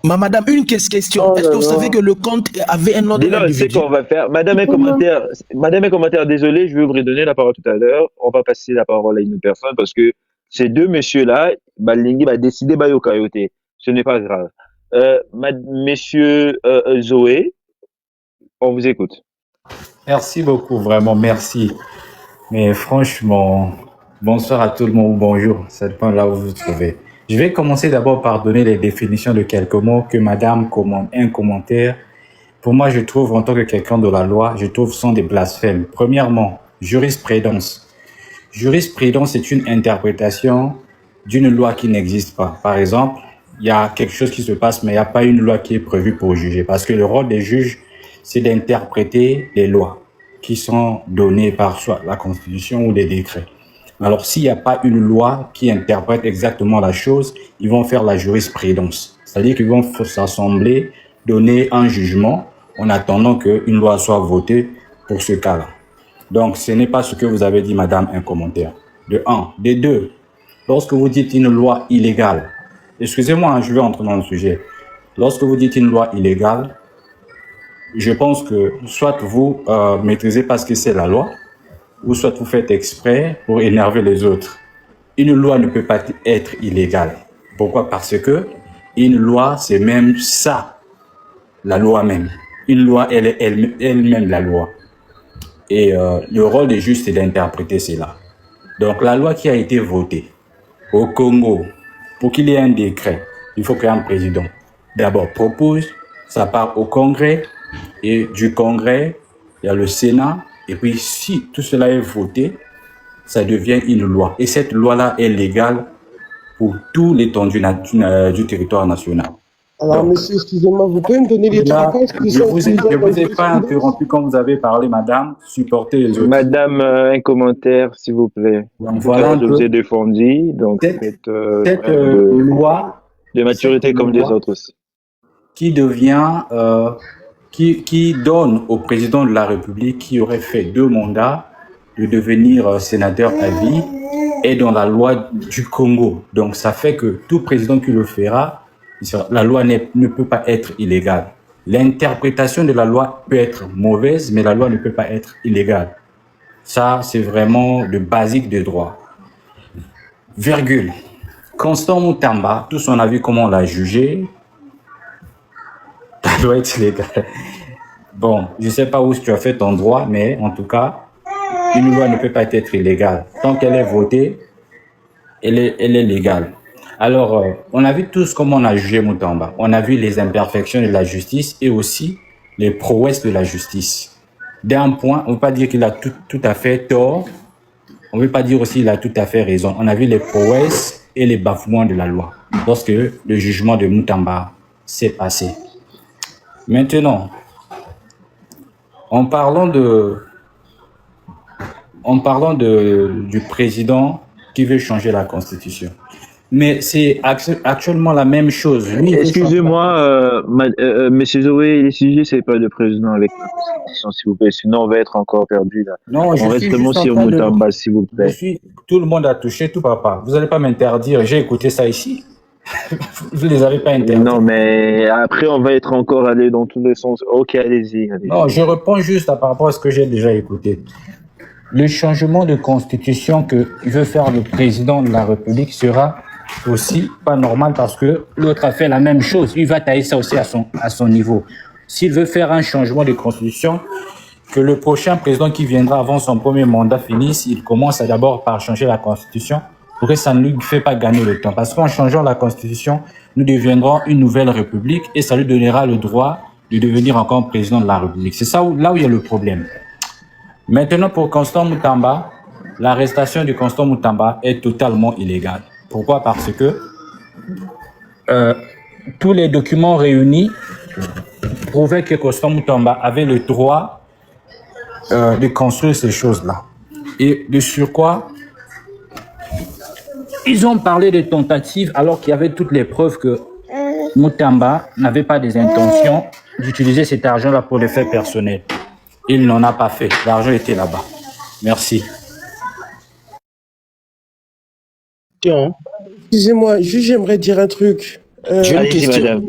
Madame, une question. Est-ce que vous savez que le compte avait un ordre Dis-le, c'est individu? qu'on va faire. Madame, un commentaire, désolé, je vais vous redonner la parole tout à l'heure. On va passer la parole à une autre personne parce que ces deux messieurs-là, Balingi va décider Bayo Kayote. Ce n'est pas grave. Monsieur Zoé, on vous écoute. Merci beaucoup, vraiment, merci. Mais franchement, bonsoir à tout le monde, bonjour, ça dépend là où vous vous trouvez. Je vais commencer d'abord par donner les définitions de quelques mots que madame commente, un commentaire. Pour moi, je trouve, en tant que quelqu'un de la loi, je trouve sont des blasphèmes. Premièrement, jurisprudence. Jurisprudence, c'est une interprétation d'une loi qui n'existe pas. Par exemple, il y a quelque chose qui se passe, mais il n'y a pas une loi qui est prévue pour juger. Parce que le rôle des juges, c'est d'interpréter les lois qui sont données par soit la Constitution ou des décrets. Alors, s'il n'y a pas une loi qui interprète exactement la chose, ils vont faire la jurisprudence. C'est-à-dire qu'ils vont s'assembler, donner un jugement en attendant qu'une loi soit votée pour ce cas-là. Donc, ce n'est pas ce que vous avez dit, madame, un commentaire. De un. De deux, lorsque vous dites une loi illégale, excusez-moi, je vais entrer dans le sujet. Lorsque vous dites une loi illégale, je pense que soit vous maîtrisez parce que c'est la loi, ou soit vous faites exprès pour énerver les autres. Une loi ne peut pas être illégale. Pourquoi? Parce que une loi, c'est même ça, la loi même. Une loi, elle est elle-même la loi. Et le rôle des juges, c'est d'interpréter cela. Donc la loi qui a été votée au Congo, pour qu'il y ait un décret, il faut qu'un président d'abord propose, ça part au Congrès, et du Congrès, il y a le Sénat, et puis si tout cela est voté, ça devient une loi. Et cette loi-là est légale pour tout l'étendue du territoire national. Alors, Donc, monsieur, excusez-moi, vous pouvez me donner les trois là, cases qui je sont vous utilisables dans ai le pas interrompu quand vous avez parlé, madame, supportez les autres. Madame, un commentaire, s'il vous plaît. Donc, Tout voilà à un l'heure, je vous peu ai défendu, donc cette, faites cette preuve loi, de maturité cette comme les loi autres aussi. qui devient, qui donne au président de la République qui aurait fait 2 mandats de devenir sénateur à vie est dans la loi du Congo. Donc ça fait que tout président qui le fera, la loi ne peut pas être illégale. L'interprétation de la loi peut être mauvaise, mais la loi ne peut pas être illégale. Ça, c'est vraiment le basique des droits. Virgule. Constant Moutamba, tous on a vu comment on l'a jugé. Ça doit être illégal. Bon, je ne sais pas où tu as fait ton droit, mais en tout cas, une loi ne peut pas être illégale. Tant qu'elle est votée, elle est légale. Alors, on a vu tous comment on a jugé Moutamba. On a vu les imperfections de la justice et aussi les prouesses de la justice. D'un point, on ne peut pas dire qu'il a tout à fait tort. On ne peut pas dire aussi qu'il a tout à fait raison. On a vu les prouesses et les bafouements de la loi lorsque le jugement de Moutamba s'est passé. Maintenant, en parlant du président qui veut changer la Constitution. Mais c'est actuellement la même chose. Lui, Excusez-moi, Monsieur Zoé, les sujets, c'est pas le président avec la Constitution, s'il vous plaît. Sinon, on va être encore perdu là. Non, On reste seulement sur Moutamba, s'il vous plaît. Tout le monde a touché, tout papa. Vous n'allez pas m'interdire. J'ai écouté ça ici. Vous ne les avez pas interdits. Non, mais après, on va être encore allé dans tous les sens. Ok, allez-y. Non, je réponds juste par rapport à ce que j'ai déjà écouté. Le changement de constitution que veut faire le président de la République sera aussi pas normal parce que l'autre a fait la même chose. Il va tailler ça aussi à son niveau. S'il veut faire un changement de constitution, que le prochain président qui viendra avant son premier mandat finisse, il commence d'abord par changer la constitution pour que ça ne lui fait pas gagner le temps. Parce qu'en changeant la constitution, nous deviendrons une nouvelle république et ça lui donnera le droit de devenir encore président de la République. C'est ça là où il y a le problème. Maintenant, pour Constant Moutamba, l'arrestation de Constant Moutamba est totalement illégale. Pourquoi? Parce que tous les documents réunis prouvaient que Constant Moutamba avait le droit de construire ces choses-là. Et de surcroît, ils ont parlé de tentatives alors qu'il y avait toutes les preuves que Moutamba n'avait pas des intentions d'utiliser cet argent-là pour les faits personnels. Il n'en a pas fait. L'argent était là-bas. Merci. Tiens. Excusez-moi, juste j'aimerais dire un truc. J'ai une question. Madame.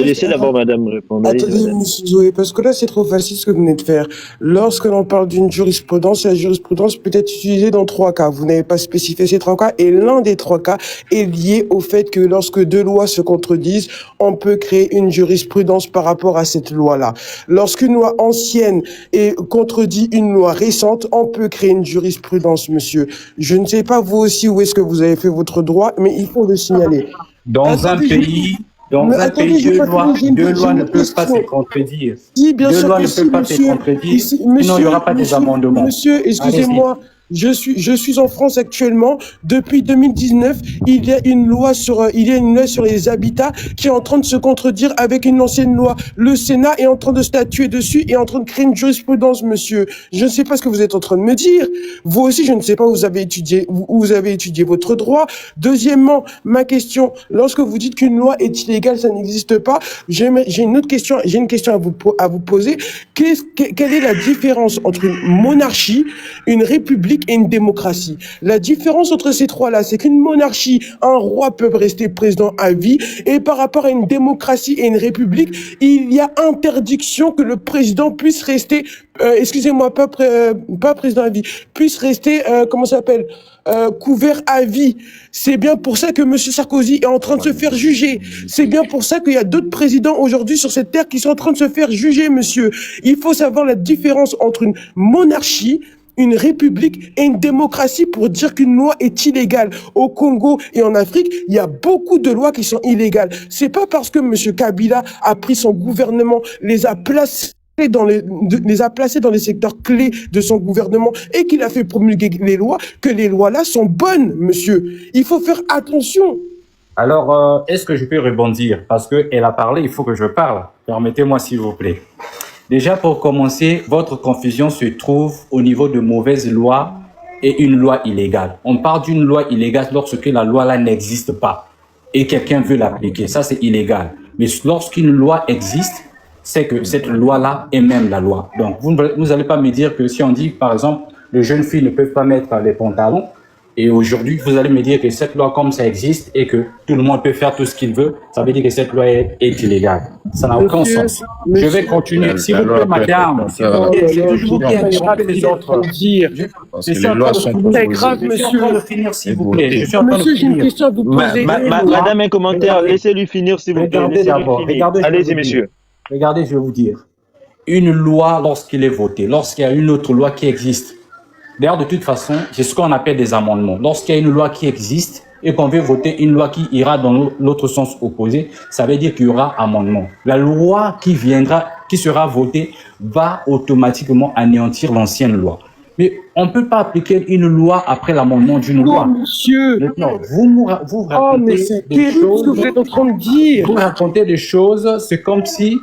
Laissez d'abord madame répondre. Attendez, monsieur Zoé, parce que là, c'est trop facile ce que vous venez de faire. Lorsque l'on parle d'une jurisprudence, la jurisprudence peut être utilisée dans 3 cas. Vous n'avez pas spécifié ces 3 cas, et l'un des 3 cas est lié au fait que lorsque 2 lois se contredisent, on peut créer une jurisprudence par rapport à cette loi-là. Lorsqu'une loi ancienne contredit une loi récente, on peut créer une jurisprudence, monsieur. Je ne sais pas vous aussi où est-ce que vous avez fait votre droit, mais il faut le signaler. Dans un pays, deux lois ne peuvent pas se contredire. Si, bien sûr que si, monsieur. Sinon, il n'y aura pas des amendements. Monsieur, excusez-moi. Je suis en France actuellement. Depuis 2019, il y a une loi sur les habitats qui est en train de se contredire avec une ancienne loi. Le Sénat est en train de statuer dessus et en train de créer une jurisprudence, monsieur. Je ne sais pas ce que vous êtes en train de me dire. Vous aussi, je ne sais pas où vous avez étudié votre droit. Deuxièmement, ma question, lorsque vous dites qu'une loi est illégale, ça n'existe pas. J'ai une question à vous poser. Quelle est la différence entre une monarchie, une république république et une démocratie. La différence entre ces trois-là, c'est qu'une monarchie, un roi peut rester président à vie, et par rapport à une démocratie et une république, il y a interdiction que le président puisse rester, excusez-moi, pas président à vie, puisse rester, comment ça s'appelle, couvert à vie. C'est bien pour ça que Monsieur Sarkozy est en train de se faire juger. C'est bien pour ça qu'il y a d'autres présidents aujourd'hui sur cette terre qui sont en train de se faire juger, monsieur. Il faut savoir la différence entre une monarchie, une république et une démocratie pour dire qu'une loi est illégale. Au Congo et en Afrique, il y a beaucoup de lois qui sont illégales. C'est pas parce que Monsieur Kabila a pris son gouvernement, les a placés dans les secteurs clés de son gouvernement et qu'il a fait promulguer les lois, que les lois-là sont bonnes, monsieur. Il faut faire attention. Alors, est-ce que je peux rebondir? Parce qu'elle a parlé, il faut que je parle. Permettez-moi, s'il vous plaît. Déjà, pour commencer, votre confusion se trouve au niveau de mauvaises lois et une loi illégale. On parle d'une loi illégale lorsque la loi là n'existe pas et quelqu'un veut l'appliquer. Ça, c'est illégal. Mais lorsqu'une loi existe, c'est que cette loi-là est même la loi. Donc, vous n'allez pas me dire que si on dit, par exemple, les jeunes filles ne peuvent pas mettre les pantalons, et aujourd'hui, vous allez me dire que cette loi, comme ça existe, et que tout le monde peut faire tout ce qu'il veut, ça veut dire que cette loi est illégale. Ça n'a aucun sens. Je vais continuer. S'il vous plaît, madame. C'est toujours bien de les autres. C'est grave, monsieur. Je suis en train de finir, s'il vous plaît. Monsieur, j'ai une question à vous poser. Madame, un commentaire, laissez-lui finir, s'il vous plaît. Allez-y, monsieur. Regardez, je vais vous dire. Une loi, lorsqu'il est voté, lorsqu'il y a une autre loi qui existe, d'ailleurs, de toute façon, c'est ce qu'on appelle des amendements. Lorsqu'il y a une loi qui existe et qu'on veut voter une loi qui ira dans l'autre sens opposé, ça veut dire qu'il y aura amendement. La loi qui sera votée va automatiquement anéantir l'ancienne loi. Mais on ne peut pas appliquer une loi après l'amendement d'une loi. Non, monsieur. Maintenant, vous racontez des choses. Ce que vous êtes en train de dire. Vous racontez des choses, c'est comme si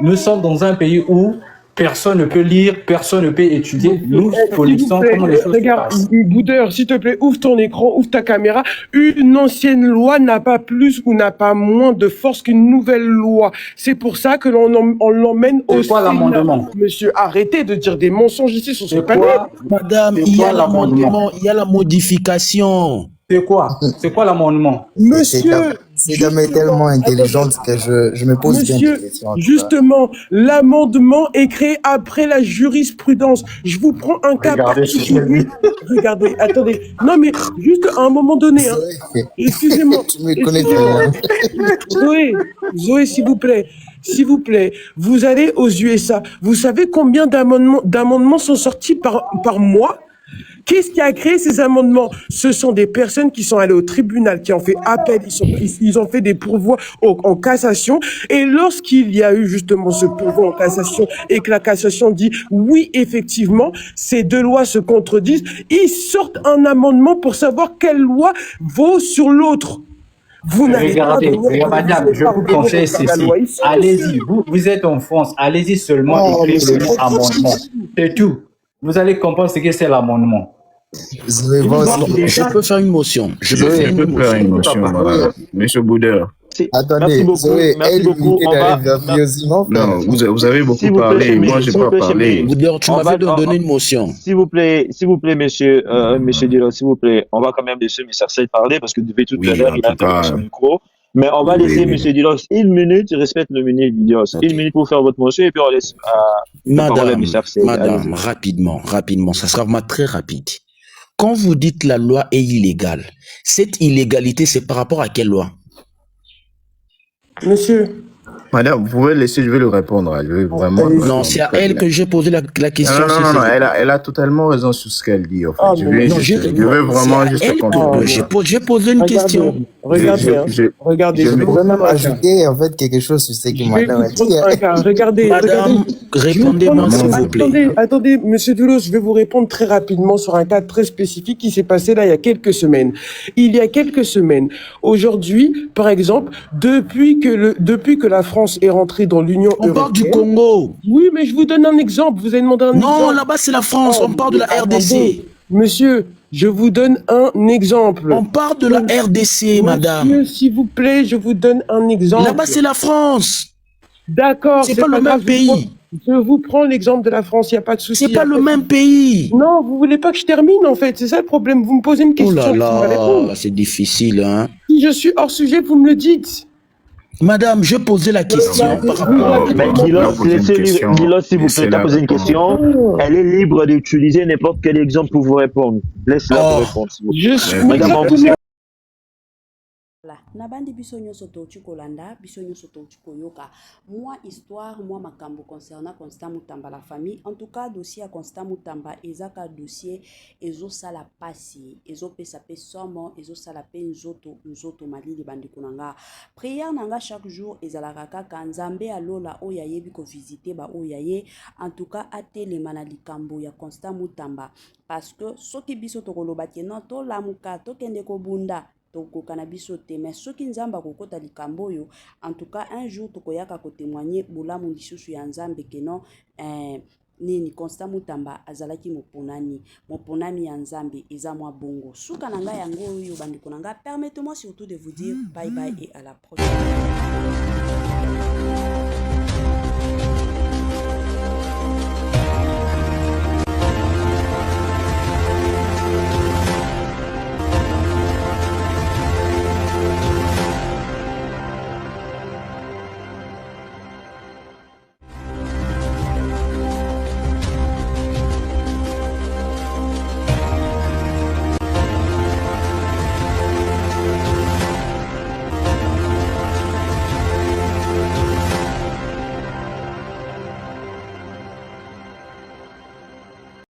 nous sommes dans un pays où personne ne peut lire, personne ne peut étudier. Nous connaissons comment les choses se passent. Boudeur, s'il te plaît, ouvre ton écran, ouvre ta caméra. Une ancienne loi n'a pas plus ou n'a pas moins de force qu'une nouvelle loi. C'est pour ça que l'on l'emmène au Sénat. C'est quoi l'amendement? Monsieur, arrêtez de dire des mensonges ici sur ce panel. Madame, il y a l'amendement, il y a la modification. C'est quoi? C'est quoi l'amendement? Monsieur, cette dame est tellement intelligente que je me pose bien des questions. Justement, l'amendement est créé après la jurisprudence. Je vous prends un cas particulier. Regardez, attendez. Non, mais juste à un moment donné. Hein. Excusez-moi. Tu me connais bien. Zoé, s'il vous plaît. S'il vous plaît, vous allez aux USA. Vous savez combien d'amendements sont sortis par mois? Qu'est-ce qui a créé ces amendements? Ce sont des personnes qui sont allées au tribunal, qui ont fait appel, ils ont fait des pourvois en cassation. Et lorsqu'il y a eu justement ce pourvoi en cassation et que la cassation dit oui, effectivement, ces deux lois se contredisent, ils sortent un amendement pour savoir quelle loi vaut sur l'autre. Vous n'avez pas madame, je vous conseille ceci. Allez-y, vous êtes en France, allez-y seulement écrire le mot amendement. C'est tout. Vous allez comprendre ce que c'est l'amendement. Je peux faire une motion. Je peux faire une motion, monsieur Boudeur. Attendez, Zoé, elle non, vous avez beaucoup parlé, moi je n'ai pas parlé. Boudeur, tu m'avais donné une motion. S'il vous plaît, monsieur Dillon, s'il vous plaît, on va quand même laisser M. Sarcey parler parce que depuis tout à l'heure, il a fermé son micro. Mais on va laisser M. Dillon une minute, il respecte le minute, Dillon. Une minute pour faire votre motion et puis on laisse la parole à M. Sarcey. Madame, rapidement, ça sera vraiment très rapide. Quand vous dites la loi est illégale, cette illégalité, c'est par rapport à quelle loi? Monsieur. Madame, vous pouvez laisser, je vais le répondre. Je vais vraiment. Non, c'est à elle que j'ai posé la question. Non, elle a totalement raison sur ce qu'elle dit. En fait. Je veux vraiment juste comprendre. J'ai posé une question. Regardez, je peux même ajouter en fait quelque chose sur ce que madame a dit. Regardez. Madame, répondez-moi s'il vous plaît. Attendez, monsieur Doulos, je vais vous répondre très rapidement sur un cas très spécifique qui s'est passé là il y a quelques semaines. Il y a quelques semaines, aujourd'hui, par exemple, depuis que la France est rentrée dans l'Union européenne. On parle du Congo. Oui, mais je vous donne un exemple. Vous avez demandé un exemple. Non, là-bas c'est la France. On parle de la RDC. Monsieur, je vous donne un exemple. On parle de la RDC, madame. Monsieur, s'il vous plaît, je vous donne un exemple. Là-bas c'est la France. D'accord. C'est pas le même pays. Je vous prends l'exemple de la France, il n'y a pas de souci. C'est pas le même pays. Non, vous voulez pas que je termine, en fait. C'est ça le problème. Vous me posez une question. Oh là là, c'est difficile, hein. Si je suis hors sujet, vous me le dites. Madame, je posais la question par rapport... Mais Guilos, s'il vous plaît, t'as posé une question. Elle est libre d'utiliser n'importe quel exemple pour vous répondre. Laisse-la vous répondre. Je suis Madame, nabandi biso nyonso touti kolanda biso nyonso touti koyoka moi histoire moi makambo concernant Constant Mutamba la famille en tout cas dossier à Constant Mutamba ezaka dossier ezosala pasi ezopesa pe somo ezosala pe nzoto malili bandeko nanga prière nanga chaque jour ezalaka kaka nzambe alola oyo ayebi ko visiter ba oyo aye en tout cas atelema na likambo ya Constant Mutamba parce que soki biso tokoloba ke non tolamuka tokende kobunda tokokana biso te mais soki nzamba kokota likambo oyo en tout cas un jour tokoyaka ko témoigner bolamu lisusu ya nzambe ke non nini Constant Mutamba azalaki moponami ya nzambe eza mwa bongo suka na ngai yango oyo bandeko na ngai permettez-moi surtout de vous dire bye bye et à la prochaine.